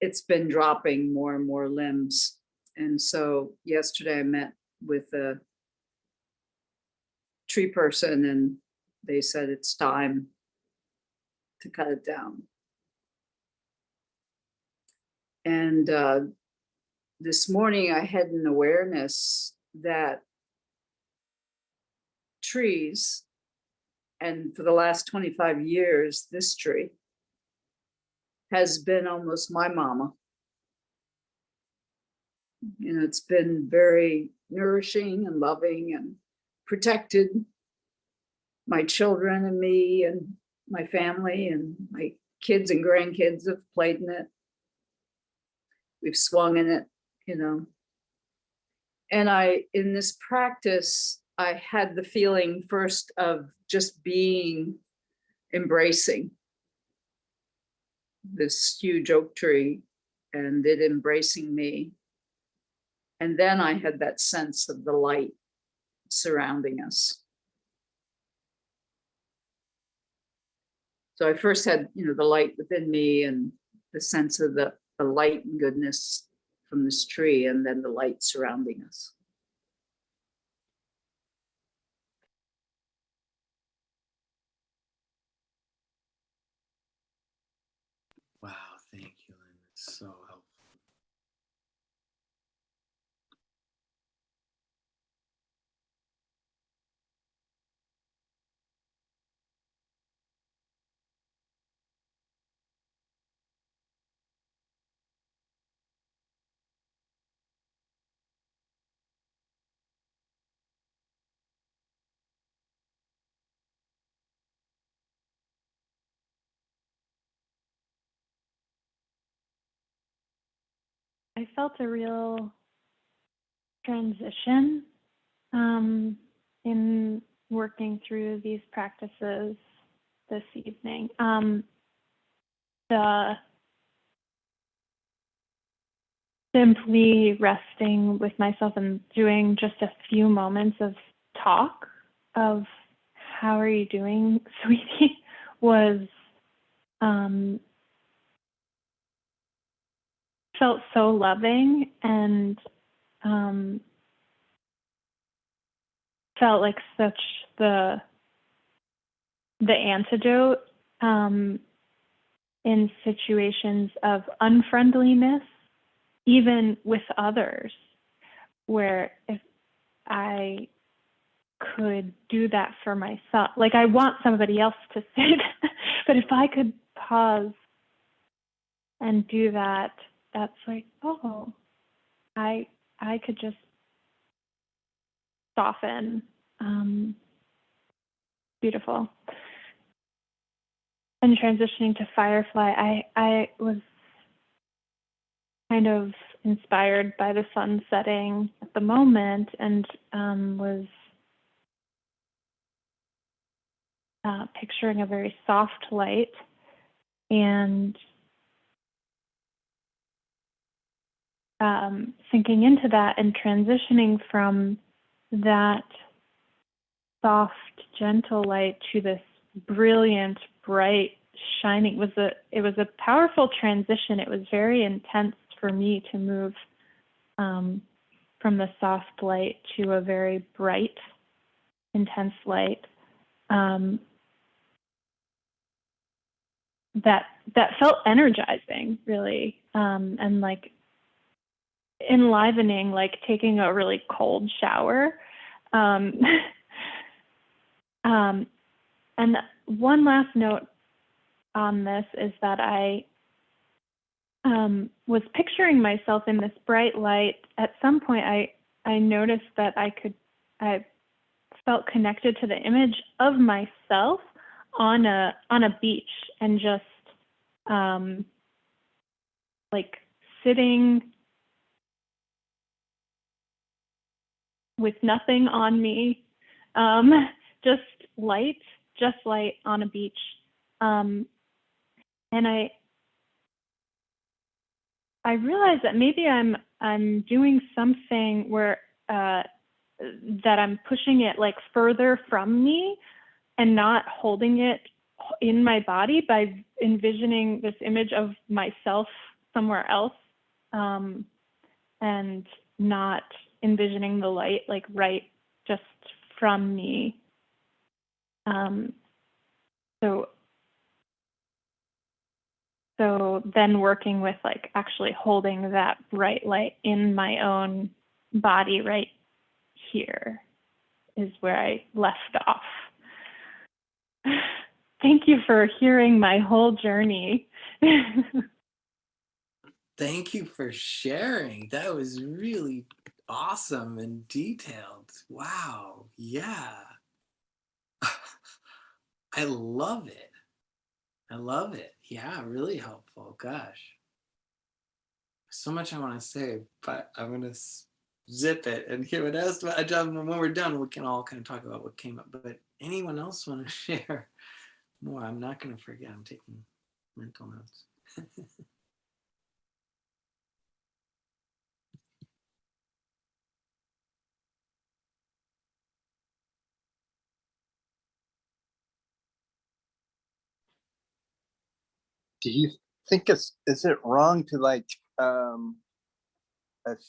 D: it's been dropping more and more limbs. And so yesterday I met with a tree person, and they said it's time to cut it down. And this morning I had an awareness that trees, and for the last 25 years, this tree has been almost my mama. You know, it's been very nourishing and loving and protected my children and me and my family, and my kids and grandkids have played in it. We've swung in it, you know. And in this practice, I had the feeling first of just being, embracing this huge oak tree and it embracing me. And then I had that sense of the light surrounding us. So I first had, you know, the light within me and the sense of the light and goodness from this tree, and then the light surrounding us.
A: Wow, thank you, Lynn. It's so helpful.
C: I felt a real transition in working through these practices this evening. The simply resting with myself and doing just a few moments of talk of how are you doing, sweetie, was felt so loving and felt like such the antidote in situations of unfriendliness, even with others, where if I could do that for myself, like I want somebody else to say that, but if I could pause and do that that's like, oh, I could just soften. Beautiful. And transitioning to Firefly, I was kind of inspired by the sun setting at the moment, and was picturing a very soft light, and sinking into that and transitioning from that soft, gentle light to this brilliant, bright, shining. It was a powerful transition. It was very intense for me to move from the soft light to a very bright, intense light. That felt energizing, really, and like enlivening, like taking a really cold shower. And one last note on this is that I was picturing myself in this bright light. At some point, I noticed that I felt connected to the image of myself on a beach, and just like sitting with nothing on me, just light on a beach. And I realized that maybe I'm doing something where that I'm pushing it like further from me and not holding it in my body by envisioning this image of myself somewhere else, and not envisioning the light like right just from me. So then working with like actually holding that bright light in my own body right here is where I left off. Thank you for hearing my whole journey.
A: Thank you for sharing. That was really awesome and detailed. Wow. Yeah. I love it. I love it. Yeah, really helpful. Gosh. So much I want to say, but I'm going to zip it and hear what else. When we're done, we can all kind of talk about what came up. But anyone else want to share more? I'm not going to forget. I'm taking mental notes.
E: Do you think is it wrong to like a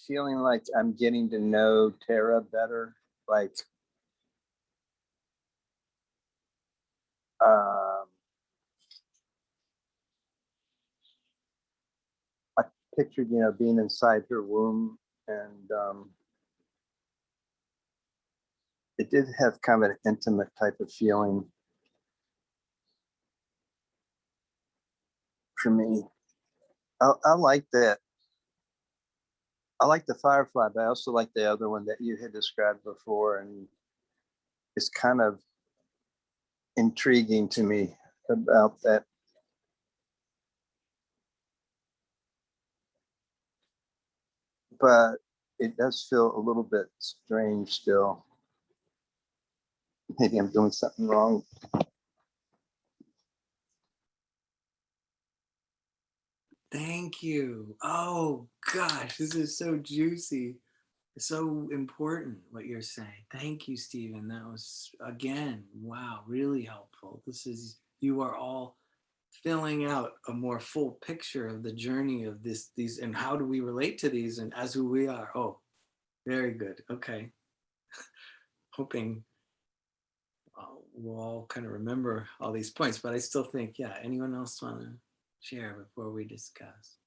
E: feeling like I'm getting to know Tara better? Like um I pictured, being inside her womb, and it did have kind of an intimate type of feeling for me. I like that. I like the Firefly, but I also like the other one that you had described before, and it's kind of intriguing to me about that. But it does feel a little bit strange still. Maybe I'm doing something wrong.
A: Thank you. Oh, gosh, this is so juicy. It's so important what you're saying. Thank you, Stephen. That was, again, wow, really helpful. You are all filling out a more full picture of the journey of these, and how do we relate to these and as who we are. Oh, very good. Okay. Hoping we'll all kind of remember all these points, but I still think, yeah, anyone else want to share before we discuss?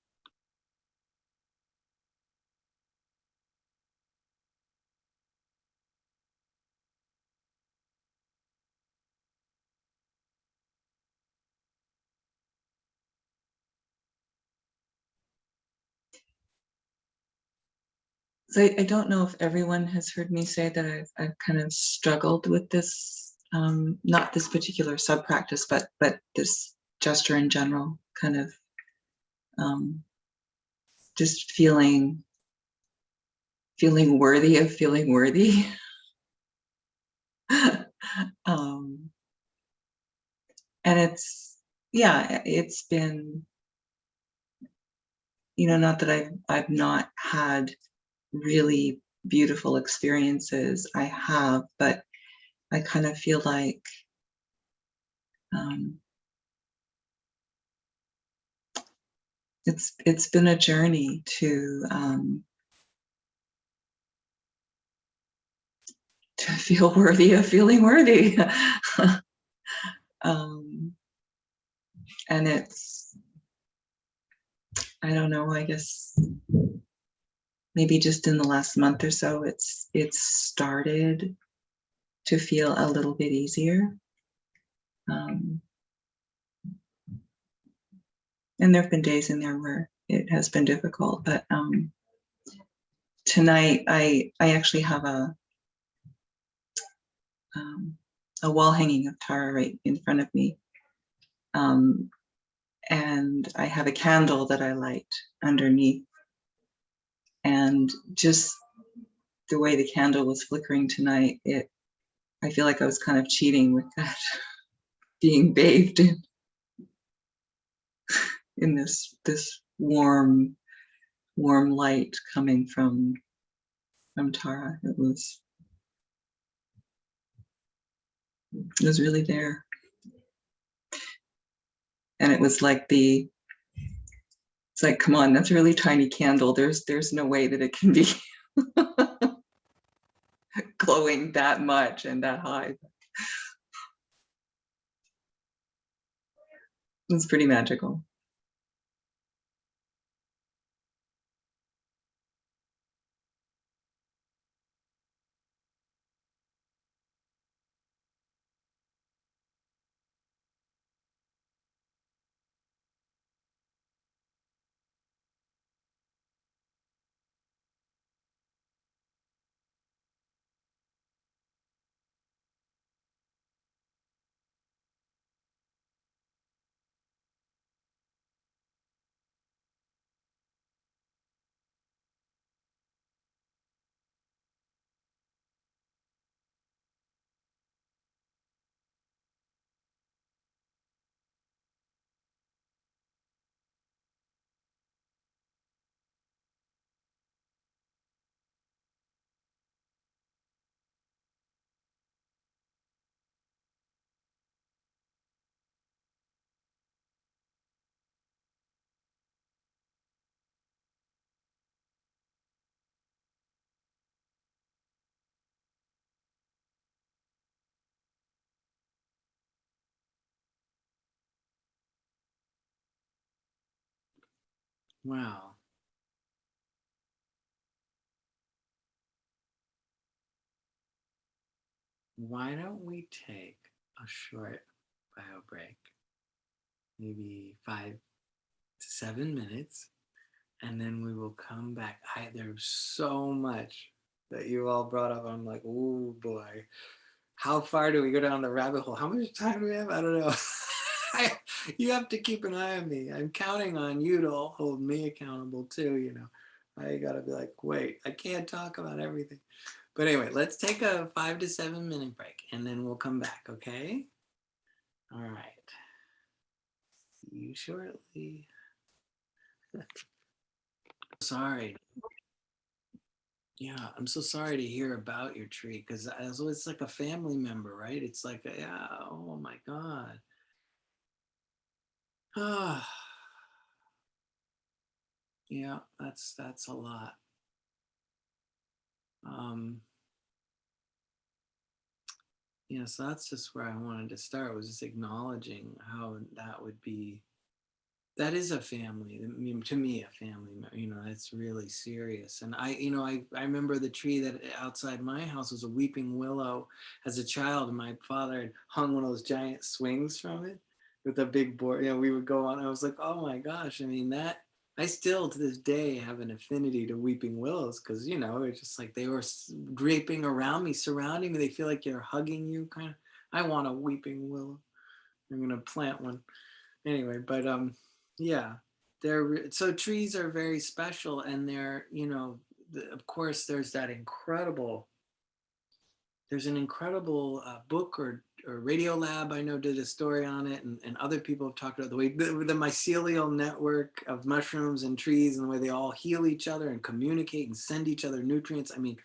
B: So I don't know if everyone has heard me say that I've kind of struggled with this, not this particular sub practice, but this gesture in general, kind of just feeling worthy of feeling worthy. um, and it's been, not that I've not had really beautiful experiences. I have, but I kind of feel like it's been a journey to feel worthy of feeling worthy. And it's, I don't know, I guess maybe just in the last month or so, it's started to feel a little bit easier. And there have been days in there where it has been difficult, but tonight I actually have a wall hanging of Tara right in front of me. And I have a candle that I light underneath. And just the way the candle was flickering tonight, I feel like I was kind of cheating with that, being bathed in this warm light coming from Tara. It was really there. And it was like it's like, come on, that's a really tiny candle. There's no way that it can be glowing that much and that high. It's pretty magical.
A: Wow. Why don't we take a short bio break, maybe 5 to 7 minutes, and then we will come back. There's so much that you all brought up. I'm like, oh boy, how far do we go down the rabbit hole? How much time do we have? I don't know. You have to keep an eye on me. I'm counting on you to hold me accountable too. I gotta be like, wait, I can't talk about everything. But anyway, let's take a 5 to 7 minute break and then we'll come back, okay? All right. See you shortly. Sorry. Yeah, I'm so sorry to hear about your tree because it's like a family member, right? It's like, yeah, oh my God. Ah, yeah, that's a lot. Um, yeah, so that's just where I wanted to start, was just acknowledging how that is a family. I mean, to me, a family, that's really serious. And I remember the tree that outside my house was a weeping willow. As a child, my father had hung one of those giant swings from it with a big board. We would go on. I was like, oh my gosh. I mean, I still to this day have an affinity to weeping willows because, you know, it's just like they were draping around me, surrounding me. They feel like they're hugging you, kind of. I want a weeping willow. I'm gonna plant one anyway. But yeah, so trees are very special, and they're, you know, of course, there's an incredible book or Radio Lab, I know, did a story on it, and other people have talked about the way the mycelial network of mushrooms and trees and the way they all heal each other and communicate and send each other nutrients. I mean,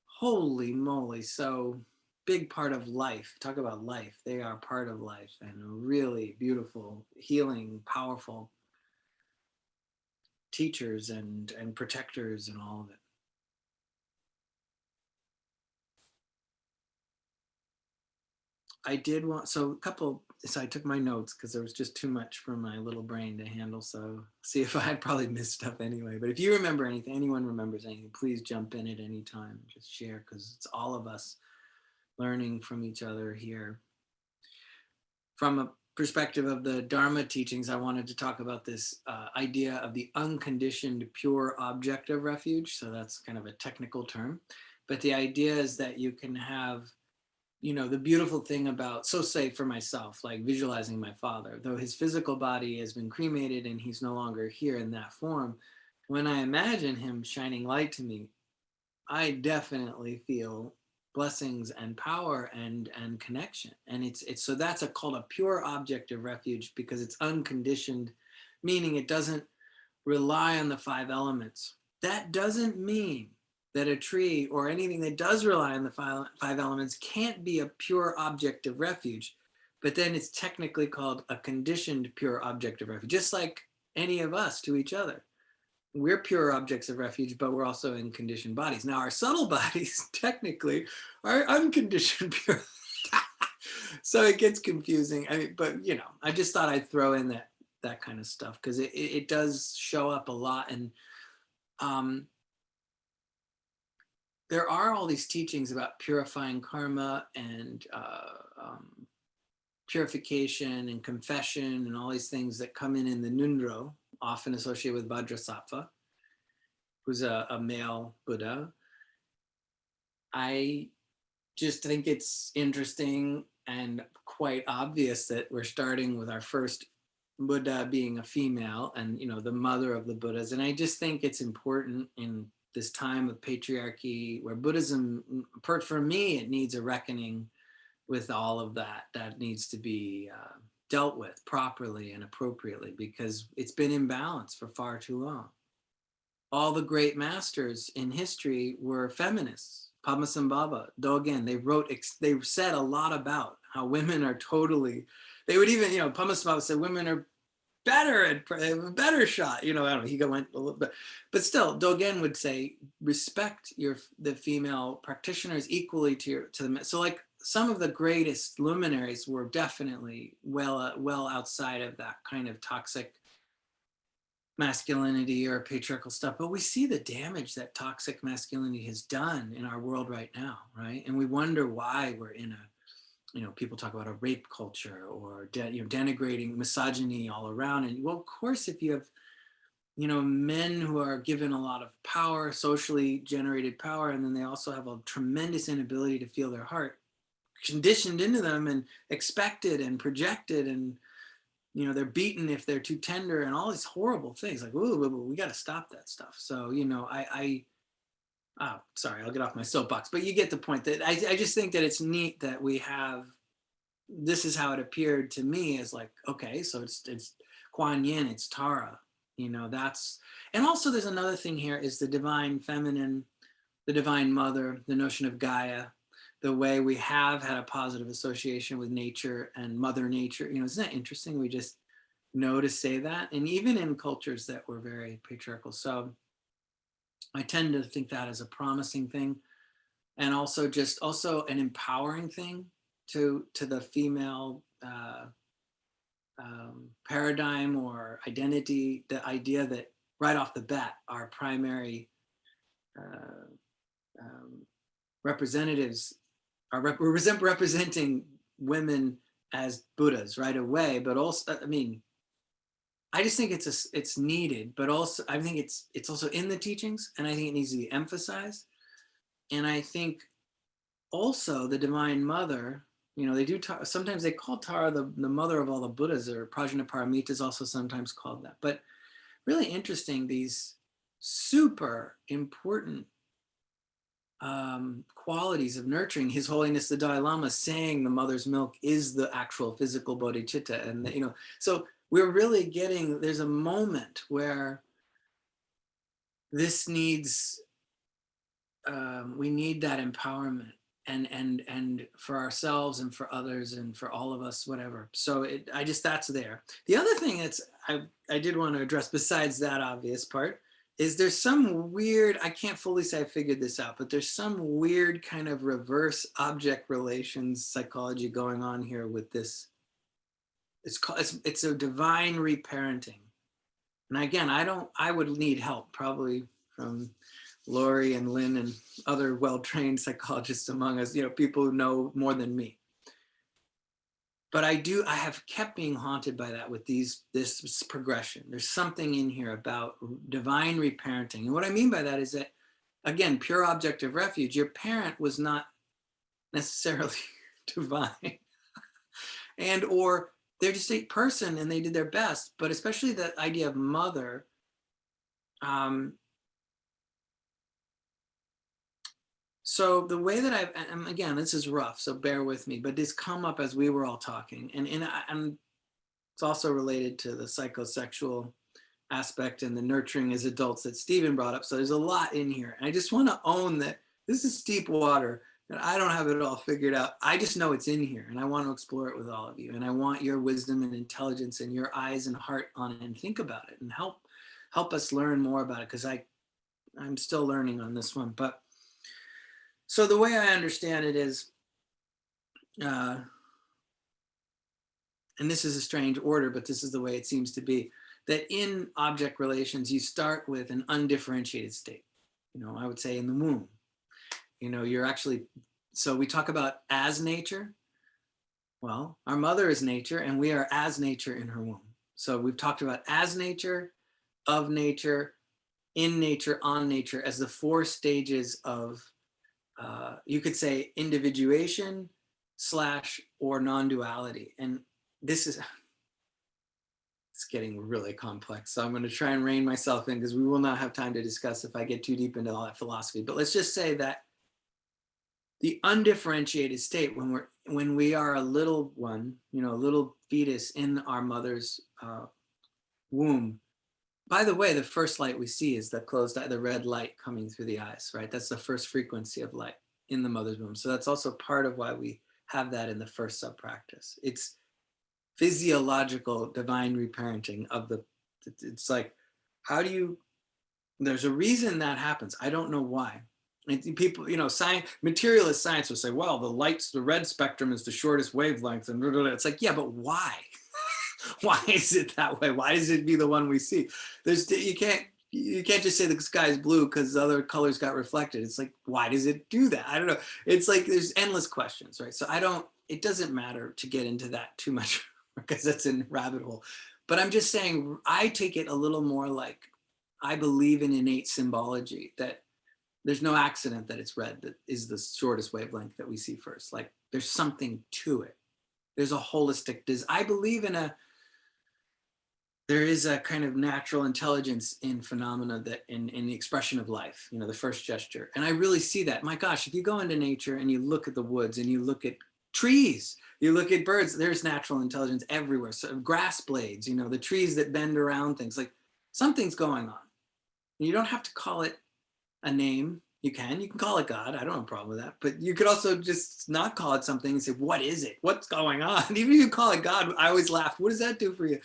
A: holy moly. So big part of life. Talk about life. They are part of life and really beautiful, healing, powerful teachers and protectors and all of it. I did want, so I took my notes because there was just too much for my little brain to handle. So see if I had probably missed stuff anyway. But if you remember anything, anyone remembers anything, please jump in at any time. Just share, because it's all of us learning from each other here. From a perspective of the Dharma teachings, I wanted to talk about this idea of the unconditioned pure object of refuge. So that's kind of a technical term. But the idea is that you can have, you know, the beautiful thing about, so say for myself, like visualizing my father, though his physical body has been cremated and he's no longer here in that form, when I imagine him shining light to me, I definitely feel blessings and power and connection. And it's so that's called a pure object of refuge because it's unconditioned, meaning it doesn't rely on the 5 elements. That doesn't mean that a tree or anything that does rely on the 5 elements can't be a pure object of refuge, but then it's technically called a conditioned pure object of refuge, just like any of us to each other. We're pure objects of refuge, but we're also in conditioned bodies. Now, our subtle bodies technically are unconditioned pure. So it gets confusing. I mean, but you know, I just thought I'd throw in that kind of stuff because it does show up a lot. And there are all these teachings about purifying karma and purification and confession and all these things that come in the Nundro, often associated with Vajrasattva, who's a male Buddha. I just think it's interesting and quite obvious that we're starting with our first Buddha being a female and, you know, the mother of the Buddhas. And I just think it's important in this time of patriarchy where Buddhism, for me, it needs a reckoning with all of that needs to be dealt with properly and appropriately because it's been imbalanced for far too long. All the great masters in history were feminists. Padmasambhava, Dogen, they said a lot about how women are totally, they would even, you know, Padmasambhava said women are better have a better shot, you know, I don't know, he went a little bit, but still Dogen would say, respect the female practitioners equally to the men. So like some of the greatest luminaries were definitely well outside of that kind of toxic masculinity or patriarchal stuff, but we see the damage that toxic masculinity has done in our world right now, right? And we wonder why we're in a, you know, people talk about a rape culture or denigrating misogyny all around. And well, of course, if you have, you know, men who are given a lot of power, socially generated power, and then they also have a tremendous inability to feel their heart conditioned into them and expected and projected, and you know, they're beaten if they're too tender and all these horrible things like, ooh, we got to stop that stuff. So, you know, oh, sorry, I'll get off my soapbox, but you get the point that I just think that it's neat that we have, this is how it appeared to me as like, okay, so it's Kuan Yin, it's Tara, you know, that's, and also there's another thing here is the divine feminine, the divine mother, the notion of Gaia, the way we have had a positive association with nature and mother nature. You know, isn't that interesting? We just know to say that. And even in cultures that were very patriarchal. So I tend to think that is a promising thing. And also an empowering thing to the female paradigm or identity, the idea that right off the bat, our primary representatives are representing women as Buddhas right away, but also, I mean, I just think it's needed, but also I think it's also in the teachings, and I think it needs to be emphasized. And I think also the Divine Mother, they do sometimes they call Tara the mother of all the Buddhas, or Prajnaparamita is also sometimes called that. But really interesting, these super important qualities of nurturing. His Holiness the Dalai Lama saying the mother's milk is the actual physical bodhicitta, and so we're really getting, there's a moment where this needs, we need that empowerment, and for ourselves and for others and for all of us, whatever. So that's there. The other thing I did want to address, besides that obvious part, is there's some weird, I can't fully say I figured this out, but there's some weird kind of reverse object relations psychology going on here with this. It's a divine reparenting. And again, I would need help probably from Lori and Lynn and other well-trained psychologists among us, people who know more than me. But I have kept being haunted by that with this progression. There's something in here about divine reparenting. And what I mean by that is that, again, pure object of refuge, your parent was not necessarily divine, or they're just a person and they did their best. But especially the idea of mother, so the way that and again, this is rough, so bear with me, but this come up as we were all talking, and it's also related to the psychosexual aspect and the nurturing as adults that Stephen brought up. So there's a lot in here. And I just want to own that this is deep water, and I don't have it all figured out. I just know it's in here, and I want to explore it with all of you. And I want your wisdom and intelligence and your eyes and heart on it, and think about it and help us learn more about it, because I'm still learning on this one. But so the way I understand it is, and this is a strange order, but this is the way it seems to be, that in object relations, you start with an undifferentiated state. I would say in the womb, you're actually, so we talk about as nature. Well, our mother is nature, and we are as nature in her womb. So we've talked about as nature, of nature, in nature, on nature, as the 4 stages of, you could say, individuation / or non-duality. And this is, it's getting really complex. So I'm going to try and rein myself in, because we will not have time to discuss if I get too deep into all that philosophy. But let's just say that the undifferentiated state, when we are a little one, a little fetus in our mother's womb. By the way, the first light we see is the closed eye, the red light coming through the eyes, right? That's the first frequency of light in the mother's womb. So that's also part of why we have that in the first subpractice. It's physiological divine reparenting of it's like, how do you, there's a reason that happens. I don't know why. And people, science, materialist science will say, well, the red spectrum is the shortest wavelength, and it's like, yeah, but why? Why is it that way? Why does it be the one we see? You can't just say the sky is blue because other colors got reflected. It's like, why does it do that? I don't know. It's like there's endless questions, right? So it doesn't matter to get into that too much, because that's in rabbit hole. But I'm just saying, I take it a little more like, I believe in innate symbology, that there's no accident that it's red, that is the shortest wavelength that we see first. Like, there's something to it. There's a holistic, I believe there is a kind of natural intelligence in phenomena, that in the expression of life, the first gesture. And I really see that. My gosh, if you go into nature and you look at the woods and you look at trees, you look at birds, there's natural intelligence everywhere. So grass blades, the trees that bend around things, like something's going on. You don't have to call it a name. You can call it God. I don't have a problem with that. But you could also just not call it something and say, what is it? What's going on? Even if you call it God, I always laugh. What does that do for you?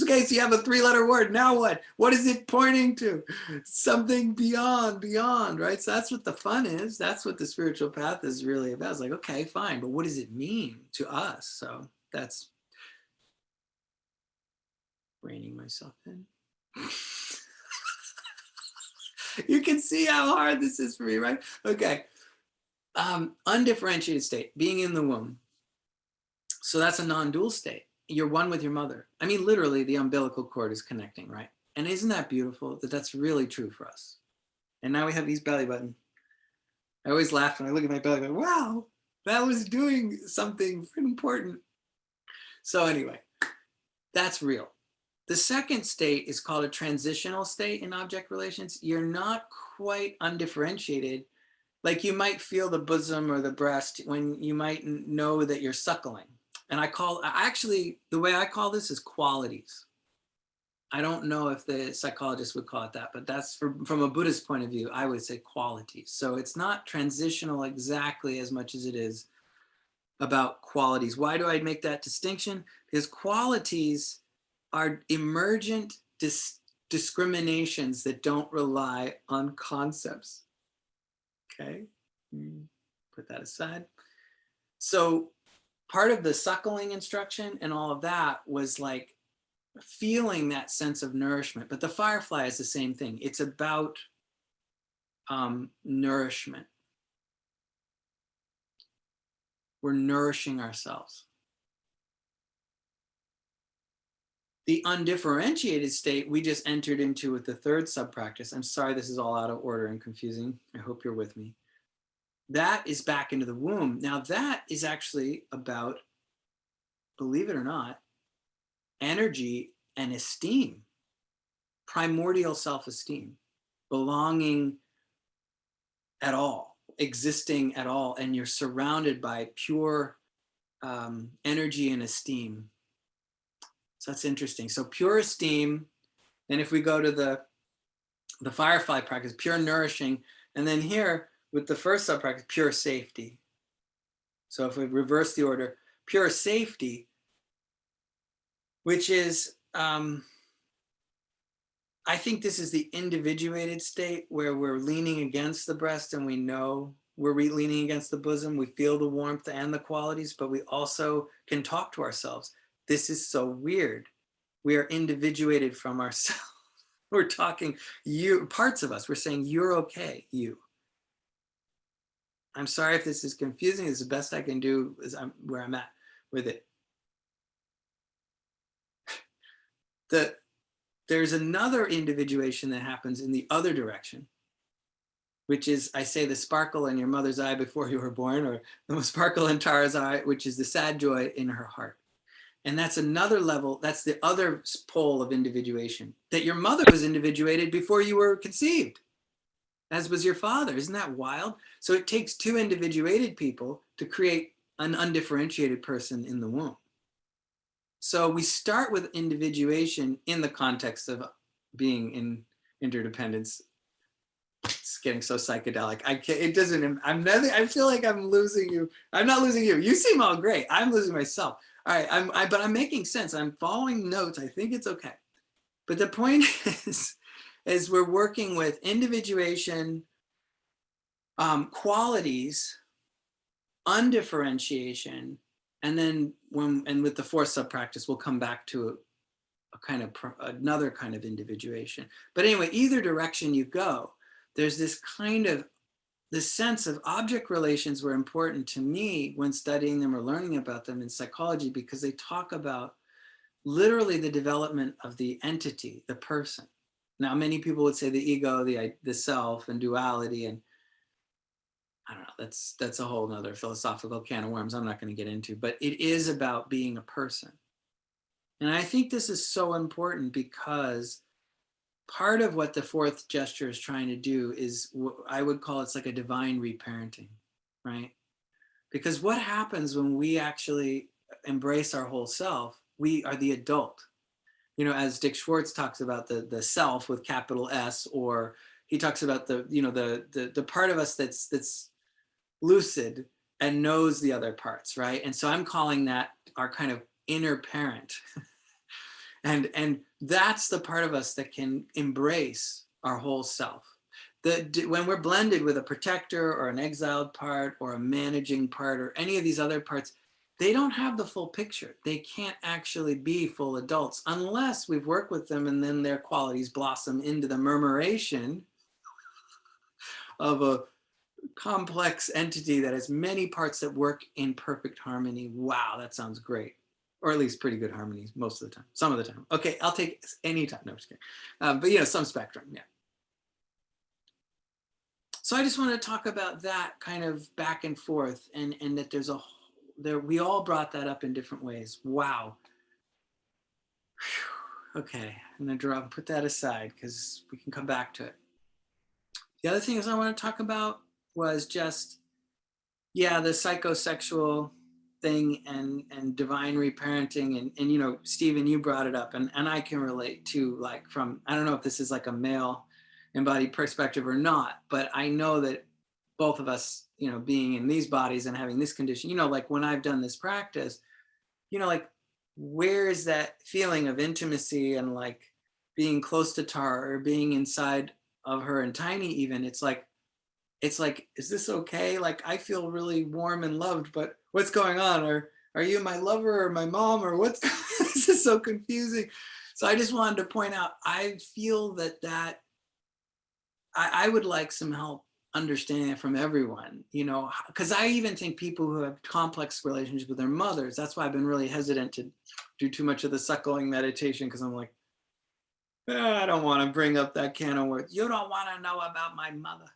A: Okay, so you have a 3-letter word. Now what? What is it pointing to? Something beyond, right? So that's what the fun is. That's what the spiritual path is really about. It's like, okay, fine. But what does it mean to us? So that's reining myself in. You can see how hard this is for me, right? Okay. Undifferentiated state, being in the womb. So that's a non-dual state. you're one with your mother. I mean, literally the umbilical cord is connecting, right? And isn't that beautiful that that's really true for us? And now we have these belly button. I always laugh when I look at my belly button. Wow, that was doing something important. So anyway, that's real. The second state is called a transitional state in object relations. You're not quite undifferentiated. Like you might feel the bosom or the breast when you might know that you're suckling. And actually, the way I call this is qualities. I don't know if the psychologist would call it that, but that's from a Buddhist point of view, I would say qualities. So it's not transitional exactly as much as it is about qualities. Why do I make that distinction? Because qualities are emergent discriminations that don't rely on concepts. Okay, put that aside. So part of the suckling instruction and all of that was like feeling that sense of nourishment. But the firefly is the same thing. It's about nourishment. We're nourishing ourselves. The undifferentiated state we just entered into with the third subpractice. I'm sorry this is all out of order and confusing. I hope you're with me. That is back into the womb. Now that is actually about, believe it or not, energy and esteem, primordial self-esteem, belonging at all, existing at all, and you're surrounded by pure energy and esteem. So that's interesting. So pure esteem, and if we go to the firefly practice, pure nourishing, and then here with the first subpractice, pure safety. So if we reverse the order, pure safety, which is, I think this is the individuated state where we're leaning against the breast and we know we're leaning against the bosom. We feel the warmth and the qualities, but we also can talk to ourselves. This is so weird. We are individuated from ourselves. We're talking, you, parts of us, we're saying, you're okay, you. I'm sorry if this is confusing. It's the best I can do is where I'm at with it. There's another individuation that happens in the other direction, which is, I say, the sparkle in your mother's eye before you were born, or the sparkle in Tara's eye, which is the sad joy in her heart. And that's another level, that's the other pole of individuation, that your mother was individuated before you were conceived, as was your father. Isn't that wild? So it takes two individuated people to create an undifferentiated person in the womb. So we start with individuation in the context of being in interdependence. It's getting so psychedelic. I can't, it doesn't, I'm nothing, I feel like I'm losing you. I'm not losing you. You seem all great. I'm losing myself. All right, but I'm making sense. I'm following notes. I think it's okay. But the point is we're working with individuation, qualities, undifferentiation, and then with the fourth subpractice, we'll come back to a kind of another kind of individuation. But anyway, either direction you go, there's this kind of this sense of object relations were important to me when studying them or learning about them in psychology, because they talk about literally the development of the entity, the person. Now, many people would say the ego, the self, and duality, and I don't know, that's a whole nother philosophical can of worms I'm not going to get into, but it is about being a person. And I think this is so important because part of what the fourth gesture is trying to do is, I would call it's like a divine reparenting, right? Because what happens when we actually embrace our whole self, we are the adult. You know, as Dick Schwartz talks about the self with capital S, or he talks about the part of us that's lucid and knows the other parts, right? And so I'm calling that our kind of inner parent. And that's the part of us that can embrace our whole self. When we're blended with a protector or an exiled part or a managing part or any of these other parts, they don't have the full picture. They can't actually be full adults unless we've worked with them and then their qualities blossom into the murmuration of a complex entity that has many parts that work in perfect harmony. Wow, that sounds great. or at least pretty good harmonies most of the time, some of the time. Okay, I'll take any time. No, I'm just kidding. But some spectrum, yeah. So I just want to talk about that kind of back and forth, and that we all brought that up in different ways. Wow. Whew. Okay, I'm gonna put that aside because we can come back to it. The other thing is I want to talk about was just, yeah, the psychosexual thing and divine reparenting, and Stephen, you brought it up, and I can relate too, like from, I don't know if this is like a male embodied perspective or not, but I know that both of us, being in these bodies and having this condition, like when I've done this practice, like where is that feeling of intimacy and like being close to Tara or being inside of her and Tiny even, it's like, is this okay? Like, I feel really warm and loved, but what's going on? Or are you my lover or my mom or what's, this is so confusing. So I just wanted to point out, I feel that I would like some help understanding it from everyone, because I even think people who have complex relationships with their mothers, that's why I've been really hesitant to do too much of the suckling meditation, because I'm like, I don't want to bring up that can of words. You don't want to know about my mother.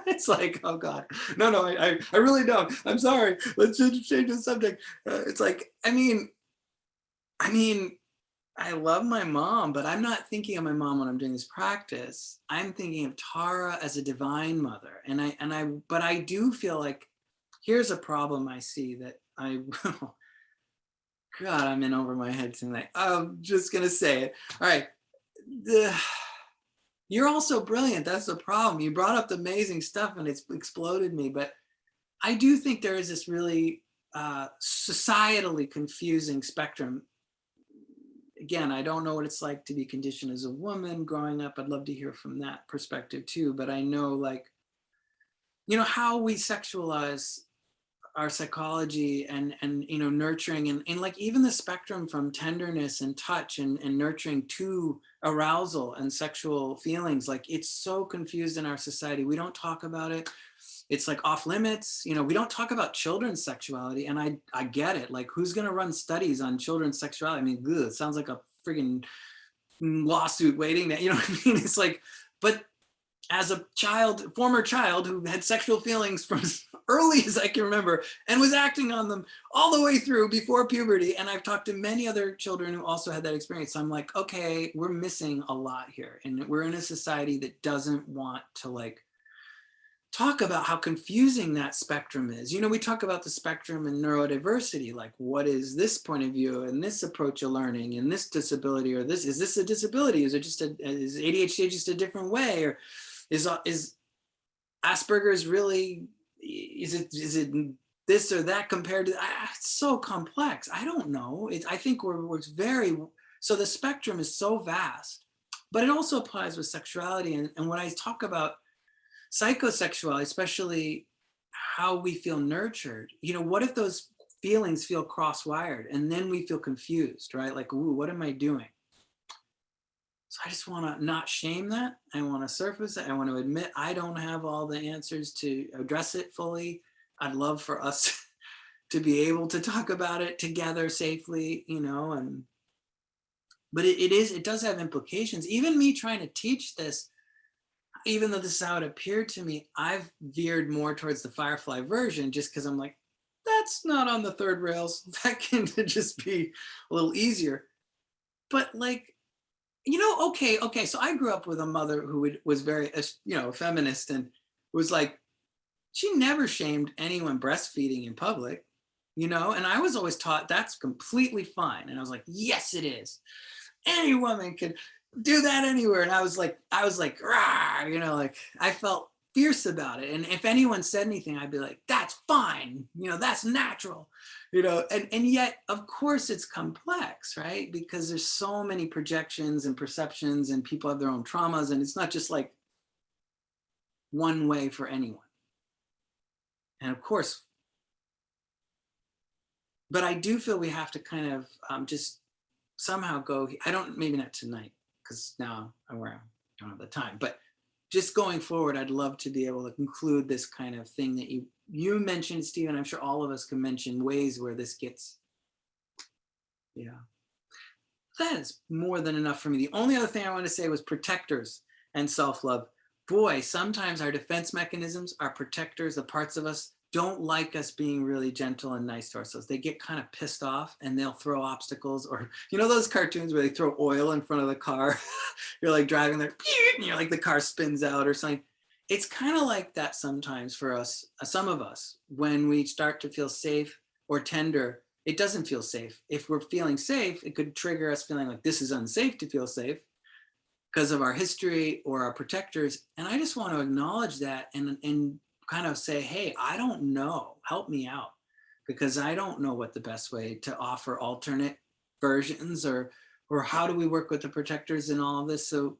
A: It's like, oh God, no, I really don't. I'm sorry. Let's just change the subject. It's like, I mean, I love my mom, but I'm not thinking of my mom when I'm doing this practice. I'm thinking of Tara as a divine mother, but I do feel like here's a problem I see that God, I'm in over my head tonight. I'm just gonna say it. All right. You're also brilliant. That's the problem. You brought up the amazing stuff and it's exploded me. But I do think there is this really societally confusing spectrum. Again, I don't know what it's like to be conditioned as a woman growing up. I'd love to hear from that perspective too. But I know, like, how we sexualize our psychology and nurturing and like even the spectrum from tenderness and touch and nurturing to arousal and sexual feelings, like it's so confused in our society. We don't talk about it. It's like off limits. We don't talk about children's sexuality, and I get it. Like, who's going to run studies on children's sexuality? I mean, it sounds like a friggin' lawsuit waiting to, what I mean? It's like, but as a former child who had sexual feelings from early as I can remember and was acting on them all the way through before puberty. And I've talked to many other children who also had that experience. So I'm like, okay, we're missing a lot here. And we're in a society that doesn't want to like talk about how confusing that spectrum is. We talk about the spectrum and neurodiversity, like what is this point of view and this approach of learning and this disability, or is this a disability? Is ADHD just a different way? Or is Asperger's really, is it this or that compared to, it's so complex. I don't know. I think we're very, so the spectrum is so vast, but it also applies with sexuality. And when I talk about psychosexuality, especially how we feel nurtured, what if those feelings feel cross-wired and then we feel confused, right? Like, ooh, what am I doing? So I just want to not shame that. I want to surface it. I want to admit I don't have all the answers to address it fully. I'd love for us to be able to talk about it together safely, but it does have implications. Even me trying to teach this, even though this is how it appeared to me, I've veered more towards the Firefly version just because I'm like, that's not on the third rails. That can just be a little easier. But like, okay. So I grew up with a mother who was very, feminist, and was like, she never shamed anyone breastfeeding in public, and I was always taught that's completely fine. And I was like, yes, it is. Any woman can do that anywhere. And I was like, rah, like I felt fierce about it. And if anyone said anything, I'd be like, that's fine. That's natural, and yet, of course, it's complex, right? Because there's so many projections and perceptions, and people have their own traumas. And it's not just like one way for anyone. And of course, but I do feel we have to kind of just somehow go, maybe not tonight, because now I don't have the time, but just going forward, I'd love to be able to conclude this kind of thing that you mentioned, Stephen. I'm sure all of us can mention ways where this gets Yeah. That is more than enough for me. The only other thing I want to say was protectors and self-love. Boy, sometimes our defense mechanisms, our protectors, the parts of us don't like us being really gentle and nice to ourselves. They get kind of pissed off and they'll throw obstacles, or you know those cartoons where they throw oil in front of the car? You're like driving there, and you're like the car spins out or something. It's kind of like that sometimes for us, some of us, when we start to feel safe or tender, it doesn't feel safe. If we're feeling safe, it could trigger us feeling like this is unsafe to feel safe because of our history or our protectors. And I just want to acknowledge that and kind of say, hey, I don't know, help me out, because I don't know what the best way to offer alternate versions, or how do we work with the protectors in all of this. So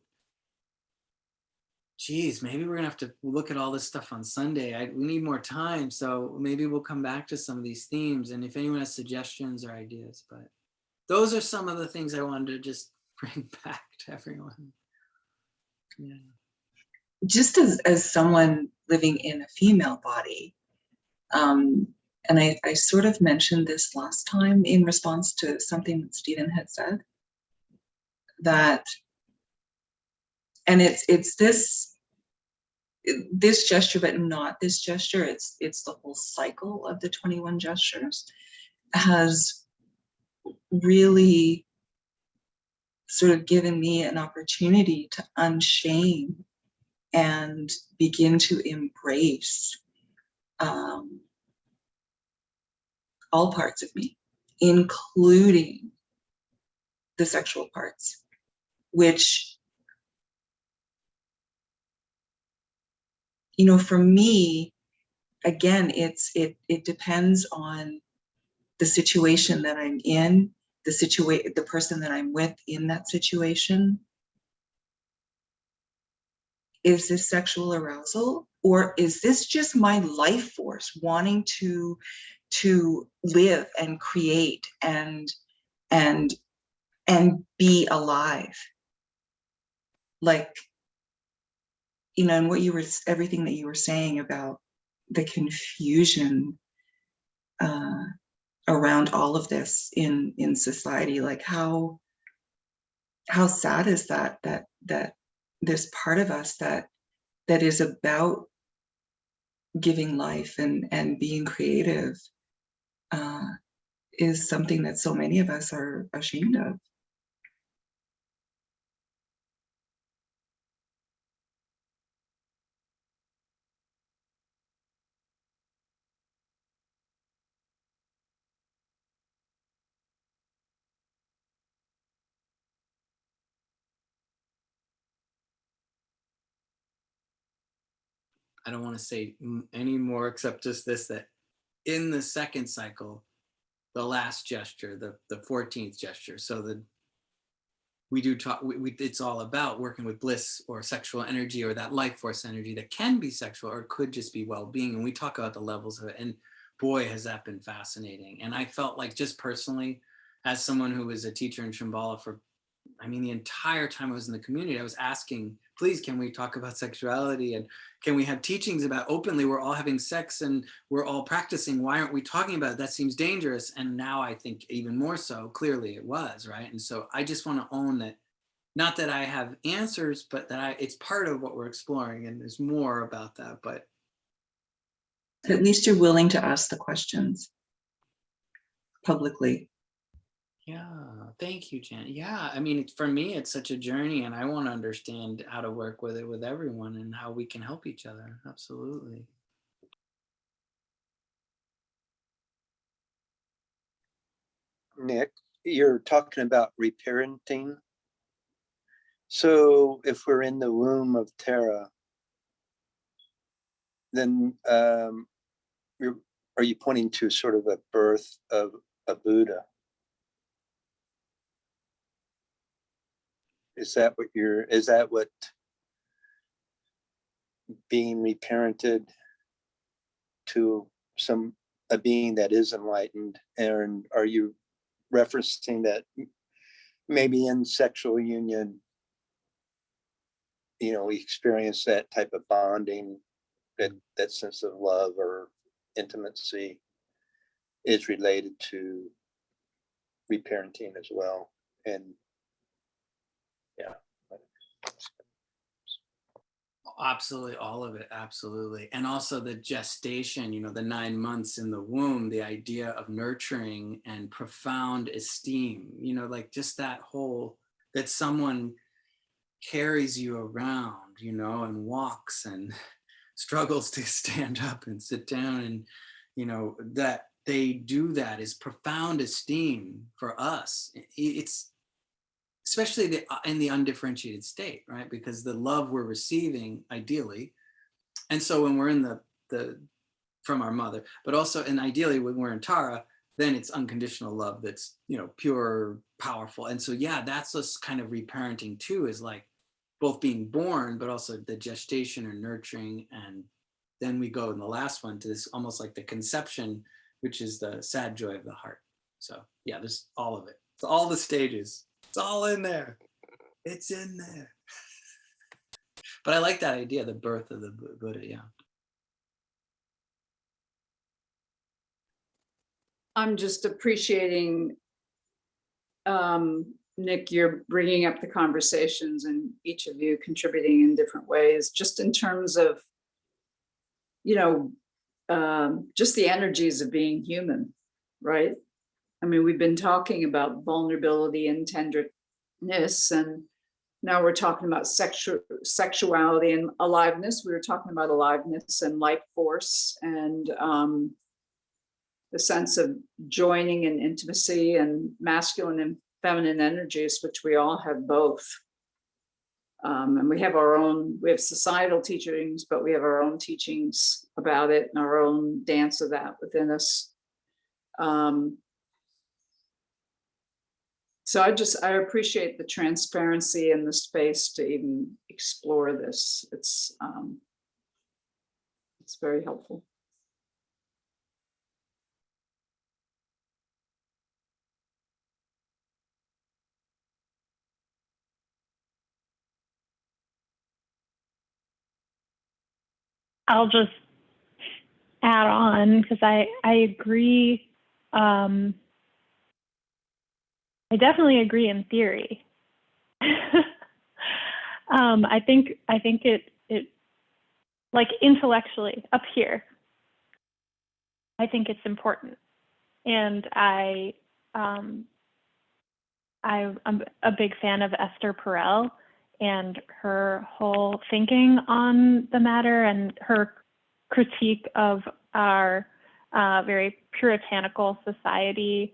A: geez, maybe we're gonna have to look at all this stuff on Sunday. We need more time, so maybe we'll come back to some of these themes. And if anyone has suggestions or ideas, but those are some of the things I wanted to just bring back to everyone. Yeah.
B: Just as someone living in a female body, and I sort of mentioned this last time in response to something that Stephen had said, that, and it's this gesture, but not this gesture. It's the whole cycle of the 21 gestures has really sort of given me an opportunity to unshame and begin to embrace all parts of me, including the sexual parts, which, you know, for me, again, it depends on the situation that I'm in, the person that I'm with in that situation. Is this sexual arousal, or is this just my life force wanting to live and create and be alive? Like, you know, and what you were, everything that you were saying about the confusion around all of this in society, like how sad is that there's part of us that is about giving life and being creative, is something that so many of us are ashamed of.
A: I don't want to say any more except just this, that in the second cycle, the last gesture, the 14th gesture, so we do talk, it's all about working with bliss or sexual energy or that life force energy that can be sexual or could just be well-being. And we talk about the levels of it. And boy, has that been fascinating. And I felt like, just personally, as someone who was a teacher in Shambhala for, I mean, the entire time I was in the community, I was asking, please, can we talk about sexuality? And can we have teachings about openly, we're all having sex and we're all practicing. Why aren't we talking about it? That seems dangerous. And now I think even more so, clearly it was, right? And so I just want to own that, not that I have answers, but that it's part of what we're exploring, and there's more about that. But
B: At least you're willing to ask the questions publicly.
A: yeah, thank you, Jan. Yeah, I mean, for me, it's such a journey, and I want to understand how to work with it with everyone and how we can help each other. Absolutely.
E: Nick, you're talking about reparenting. So if we're in the womb of Terra, then are you pointing to sort of a birth of a Buddha? Is that what being reparented to a being that is enlightened? And are you referencing that maybe in sexual union, you know, we experience that type of bonding, that sense of love or intimacy is related to reparenting as well. And yeah.
A: Absolutely, all of it, absolutely. And also the gestation, the 9 months in the womb, the idea of nurturing and profound esteem, like just that whole, that someone carries you around, and walks and struggles to stand up and sit down, and, that they do that is profound esteem for us. It's especially in the undifferentiated state, right? Because the love we're receiving ideally, and so when we're in the from our mother, but also, and ideally when we're in Tara, then it's unconditional love that's pure, powerful. And so yeah, that's us kind of reparenting too, is like both being born, but also the gestation or nurturing, and then we go in the last one to this almost like the conception, which is the sad joy of the heart. So yeah, there's all of it. It's all the stages. It's all in there. It's in there. But I like that idea, the birth of the Buddha, yeah.
D: I'm just appreciating, Nick, you're bringing up the conversations and each of you contributing in different ways, just in terms of, just the energies of being human, right? I mean, we've been talking about vulnerability and tenderness, and now we're talking about sexuality and aliveness. We were talking about aliveness and life force, and the sense of joining and intimacy and masculine and feminine energies, which we all have both. And we have societal teachings, but we have our own teachings about it and our own dance of that within us. So I appreciate the transparency and the space to even explore this. It's very helpful.
C: I'll just add on because I agree. I definitely agree in theory. I think it like intellectually up here, I think it's important, and I'm a big fan of Esther Perel and her whole thinking on the matter and her critique of our very puritanical society,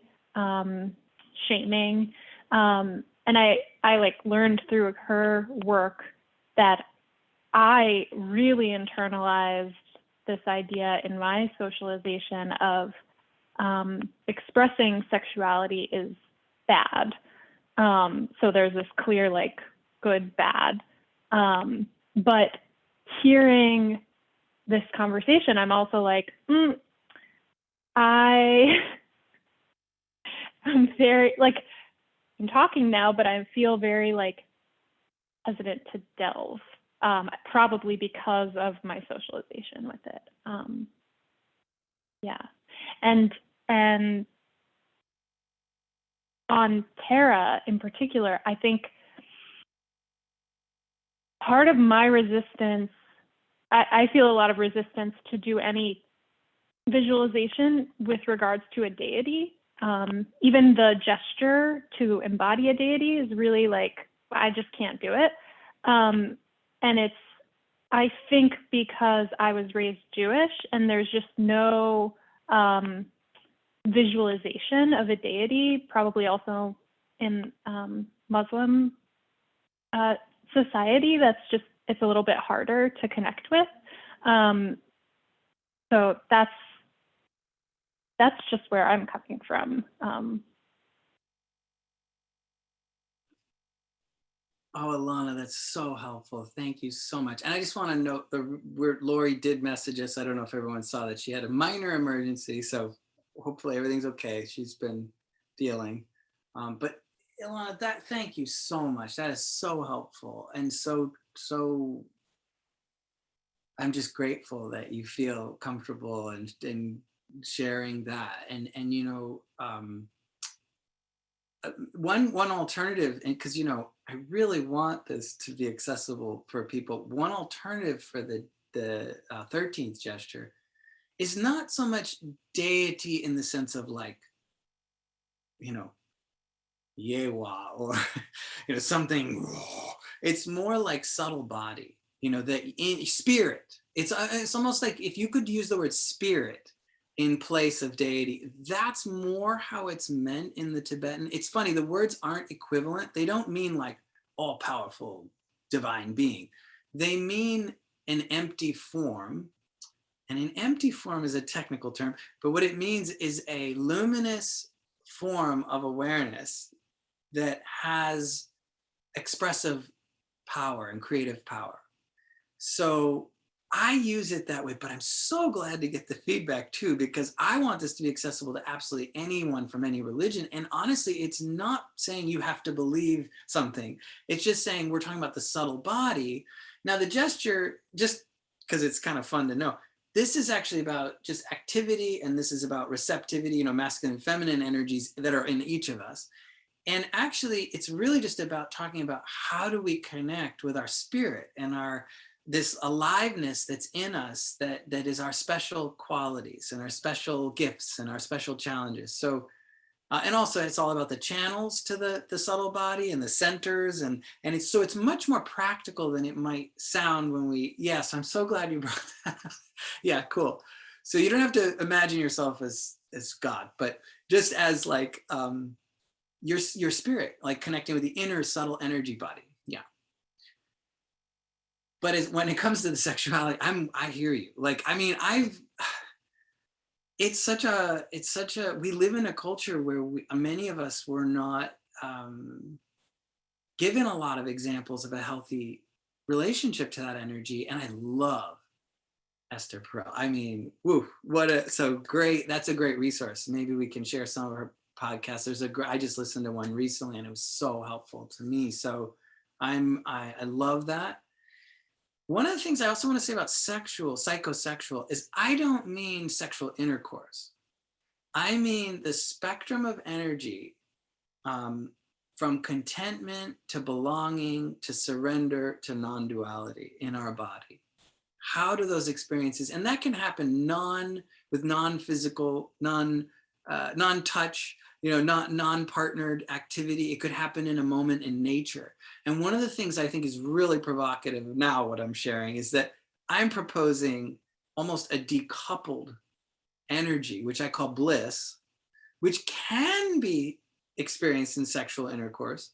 C: shaming. And I like learned through her work that I really internalized this idea in my socialization of expressing sexuality is bad. So there's this clear like good, bad. But hearing this conversation, I'm also like, I'm very like, I'm talking now, but I feel very like hesitant to delve, probably because of my socialization with it. Yeah, and on Tara in particular, I think part of my resistance, I feel a lot of resistance to do any visualization with regards to a deity. Even the gesture to embody a deity is really like, I just can't do it. And it's, I think because I was raised Jewish and there's just no visualization of a deity, probably also in Muslim society, it's a little bit harder to connect with. So that's just where I'm coming from.
A: Oh, Alana, that's so helpful. Thank you so much. And I just want to note where Lori did message us. I don't know if everyone saw that she had a minor emergency, so hopefully everything's okay. She's been dealing. But Alana, thank you so much. That is so helpful. And so I'm just grateful that you feel comfortable and sharing that. And one alternative, and because I really want this to be accessible for people. One alternative for the 13th gesture is not so much deity in the sense of like, Yewa or something. It's more like subtle body, the spirit. It's almost like if you could use the word spirit in place of deity, that's more how it's meant in the Tibetan. It's funny, the words aren't equivalent. They don't mean like all powerful divine being. They mean an empty form. And an empty form is a technical term, but what it means is a luminous form of awareness that has expressive power and creative power. So I use it that way, but I'm so glad to get the feedback too, because I want this to be accessible to absolutely anyone from any religion. And honestly, it's not saying you have to believe something. It's just saying we're talking about the subtle body. Now the gesture, just because it's kind of fun to know, this is actually about just activity, and this is about receptivity, masculine and feminine energies that are in each of us. And actually, it's really just about talking about how do we connect with our spirit and this aliveness that's in us that is our special qualities and our special gifts and our special challenges. So, and also it's all about the channels to the subtle body and the centers, and it's much more practical than it might sound when yes, I'm so glad you brought that up. Yeah, cool. So you don't have to imagine yourself as God, but just as like your spirit, like connecting with the inner subtle energy body. Yeah. But when it comes to the sexuality, I hear you. Like, I mean, it's such a, we live in a culture where many of us were not given a lot of examples of a healthy relationship to that energy. And I love Esther Perel. I mean, woo, so great. That's a great resource. Maybe we can share some of her podcasts. I just listened to one recently and it was so helpful to me. So I love that. One of the things I also want to say about psychosexual is I don't mean sexual intercourse. I mean the spectrum of energy from contentment to belonging to surrender to non-duality in our body. How do those experiences, and that can happen with non-physical, non-touch, not non-partnered activity. It could happen in a moment in nature. And one of the things I think is really provocative now, what I'm sharing, is that I'm proposing almost a decoupled energy, which I call bliss, which can be experienced in sexual intercourse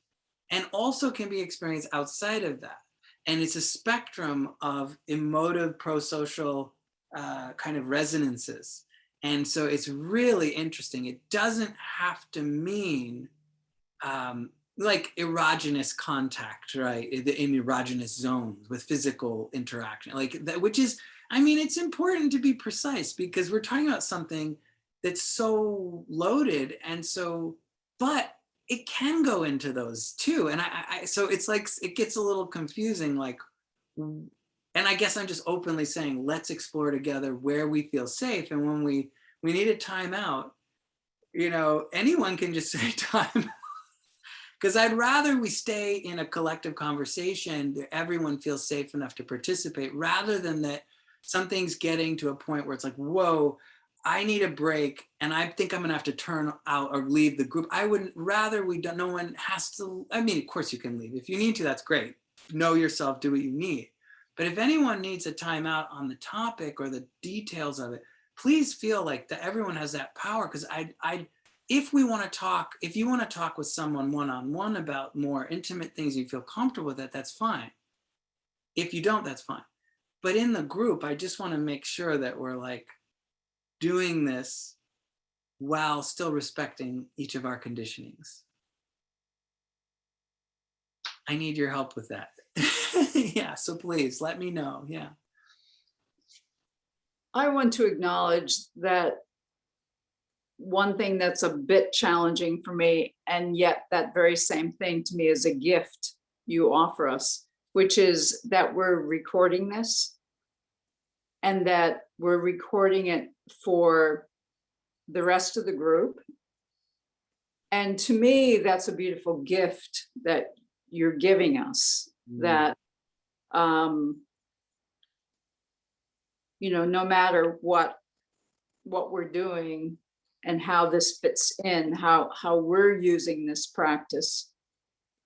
A: and also can be experienced outside of that. And it's a spectrum of emotive, pro-social kind of resonances. And so it's really interesting. It doesn't have to mean like erogenous contact, right? In erogenous zones with physical interaction, like that, which is, I mean, it's important to be precise because we're talking about something that's so loaded. And so, but it can go into those too. And so it's like, it gets a little confusing, like, and I guess I'm just openly saying, let's explore together where we feel safe. And when we need a timeout, anyone can just say time. Because I'd rather we stay in a collective conversation that everyone feels safe enough to participate, rather than that something's getting to a point where it's like, whoa, I need a break and I think I'm gonna have to turn out or leave the group. I wouldn't, rather no one has to, I mean, of course you can leave. If you need to, that's great. Know yourself, do what you need. But if anyone needs a timeout on the topic or the details of it, please feel like that everyone has that power. Because if you want to talk with someone one-on-one about more intimate things, you feel comfortable with that, that's fine. If you don't, that's fine. But in the group, I just want to make sure that we're like doing this while still respecting each of our conditionings. I need your help with that. Yeah, so please let me know. Yeah.
D: I want to acknowledge that one thing that's a bit challenging for me, and yet that very same thing to me is a gift you offer us, which is that we're recording this and that we're recording it for the rest of the group. And to me, that's a beautiful gift that you're giving us, that, no matter what we're doing and how this fits in, how we're using this practice,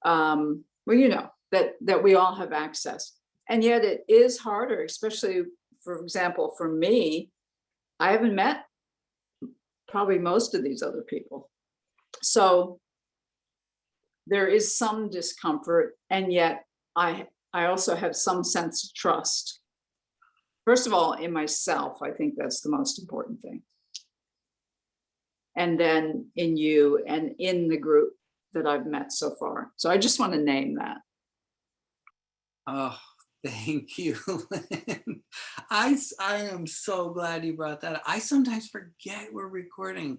D: that we all have access. And yet it is harder, especially, for example, for me, I haven't met probably most of these other people. So there is some discomfort, and yet I also have some sense of trust. First of all, in myself, I think that's the most important thing. And then in you and in the group that I've met so far. So I just want to name that.
A: Oh, thank you, Lynn. I am so glad you brought that up. I sometimes forget we're recording.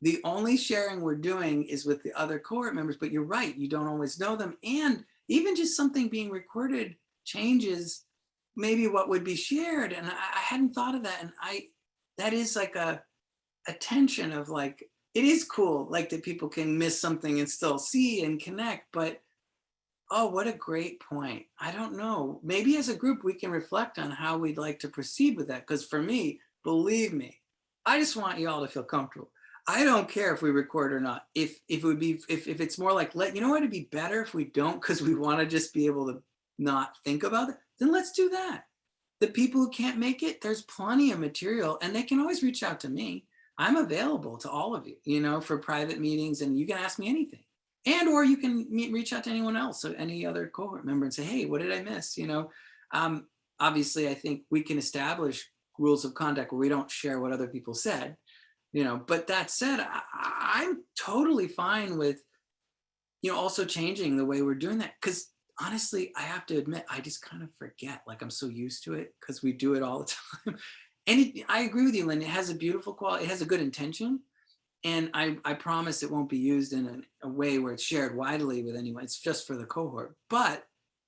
A: The only sharing we're doing is with the other cohort members, but you're right, you don't always know them. And even just something being recorded changes maybe what would be shared. And I hadn't thought of that. And that is like a tension of like, it is cool, like that people can miss something and still see and connect, but oh, what a great point. I don't know. Maybe as a group, we can reflect on how we'd like to proceed with that. Because for me, believe me, I just want you all to feel comfortable. I don't care if we record or not. If it's more like, you know what, it'd be better if we don't, because we want to just be able to not think about it, then let's do that. The people who can't make it, there's plenty of material, and they can always reach out to me. I'm available to all of you, for private meetings, and you can ask me anything. And or you can reach out to anyone else, so any other cohort member, and say, hey, what did I miss? Obviously, I think we can establish rules of conduct where we don't share what other people said, but that said, I'm totally fine with, also changing the way we're doing that. Because honestly, I have to admit, I just kind of forget, like I'm so used to it because we do it all the time. And I agree with you, Lynn, it has a beautiful quality, it has a good intention. And I promise it won't be used in a way where it's shared widely with anyone. It's just for the cohort. But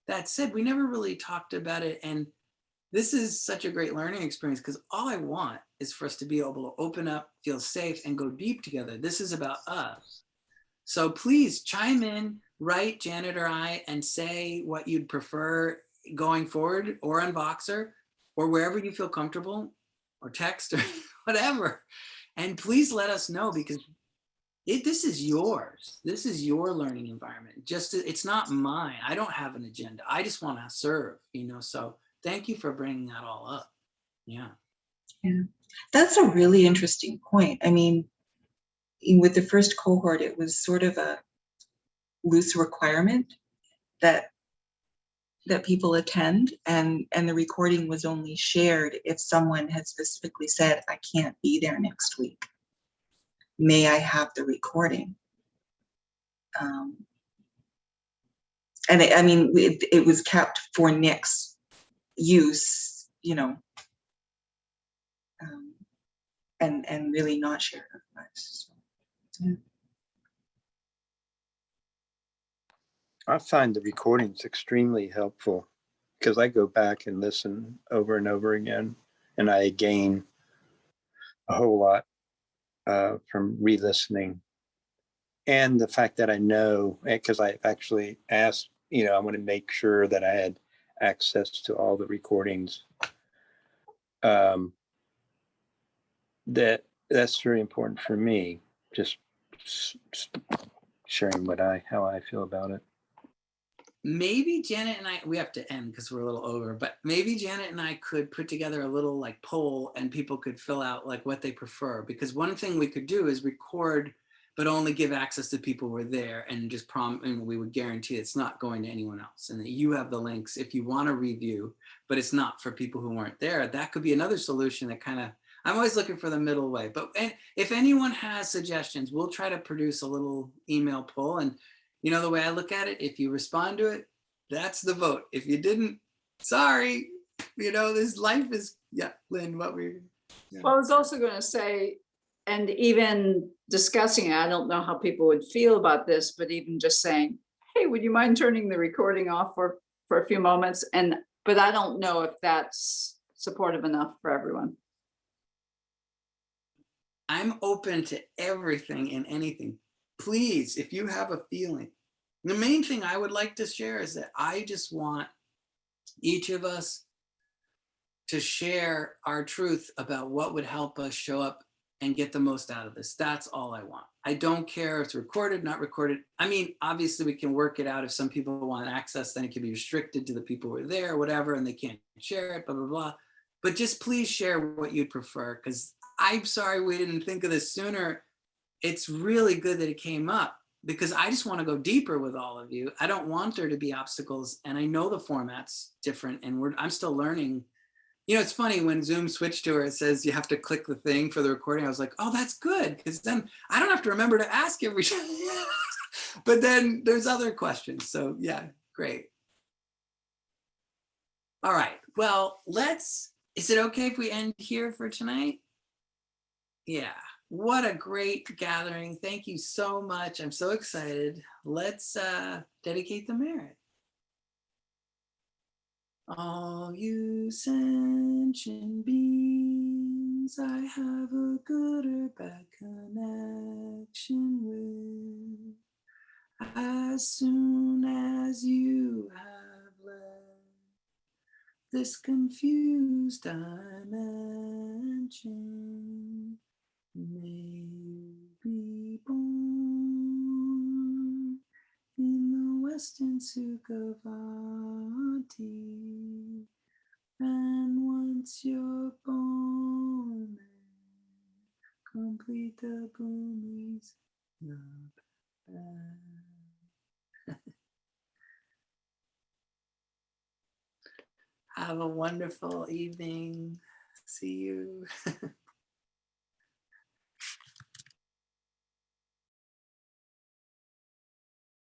A: that said, we never really talked about it. And this is such a great learning experience because all I want is for us to be able to open up, feel safe, and go deep together. This is about us. So please chime in, write Janet or I, and say what you'd prefer going forward, or on Voxer, or wherever you feel comfortable, or text, or whatever. And please let us know, because this is yours. This is your learning environment. It's not mine. I don't have an agenda. I just want to serve, so thank you for bringing that all up. Yeah.
B: That's a really interesting point. I mean, with the first cohort, it was sort of a loose requirement that people attend, and the recording was only shared if someone had specifically said, I can't be there next week. May I have the recording? And it was kept for Nick's use, and really not shared otherwise. So, yeah.
E: I find the recordings extremely helpful because I go back and listen over and over again, and I gain a whole lot from re-listening. And the fact that I know, because I've actually asked, I want to make sure that I had access to all the recordings. That's very important for me. Just sharing how I feel about it.
A: Maybe Janet and I, we have to end because we're a little over, but maybe Janet and I could put together a little like poll, and people could fill out like what they prefer. Because one thing we could do is record, but only give access to people who are there, and just and we would guarantee it's not going to anyone else, and that you have the links if you want to review, but it's not for people who weren't there. That could be another solution that kind of, I'm always looking for the middle way. But if anyone has suggestions, we'll try to produce a little email poll. And the way I look at it, if you respond to it, that's the vote. If you didn't, sorry, this life is, yeah, Lynn, what were you? Yeah.
D: Well, I was also going to say, and even discussing it, I don't know how people would feel about this, but even just saying, hey, would you mind turning the recording off for a few moments? But I don't know if that's supportive enough for everyone.
A: I'm open to everything and anything. please, if you have a feeling, the main thing I would like to share is that I just want each of us to share our truth about what would help us show up and get the most out of this. That's all I want. I don't care if it's recorded, not recorded. I mean, obviously we can work it out. If some people want access, then it can be restricted to the people who are there, whatever, and they can't share it, blah, blah, blah. But just please share what you'd prefer, because I'm sorry we didn't think of this sooner. It's really good that it came up, because I just want to go deeper with all of you. I don't want there to be obstacles. And I know the format's different, and I'm still learning. You know, it's funny when Zoom switched to where it says you have to click the thing for the recording. I was like, oh, that's good, because then I don't have to remember to ask every time. But then there's other questions. So yeah, great. All right. Well, is it okay if we end here for tonight? Yeah. What a great gathering. Thank you so much. I'm so excited. Let's dedicate the merit. All you sentient beings I have a good or bad connection with. As soon as you have left this confused dimension, may you be born in the Western Sukhavati. And once you're born, complete the Bhumi's love. Have a wonderful evening. See you.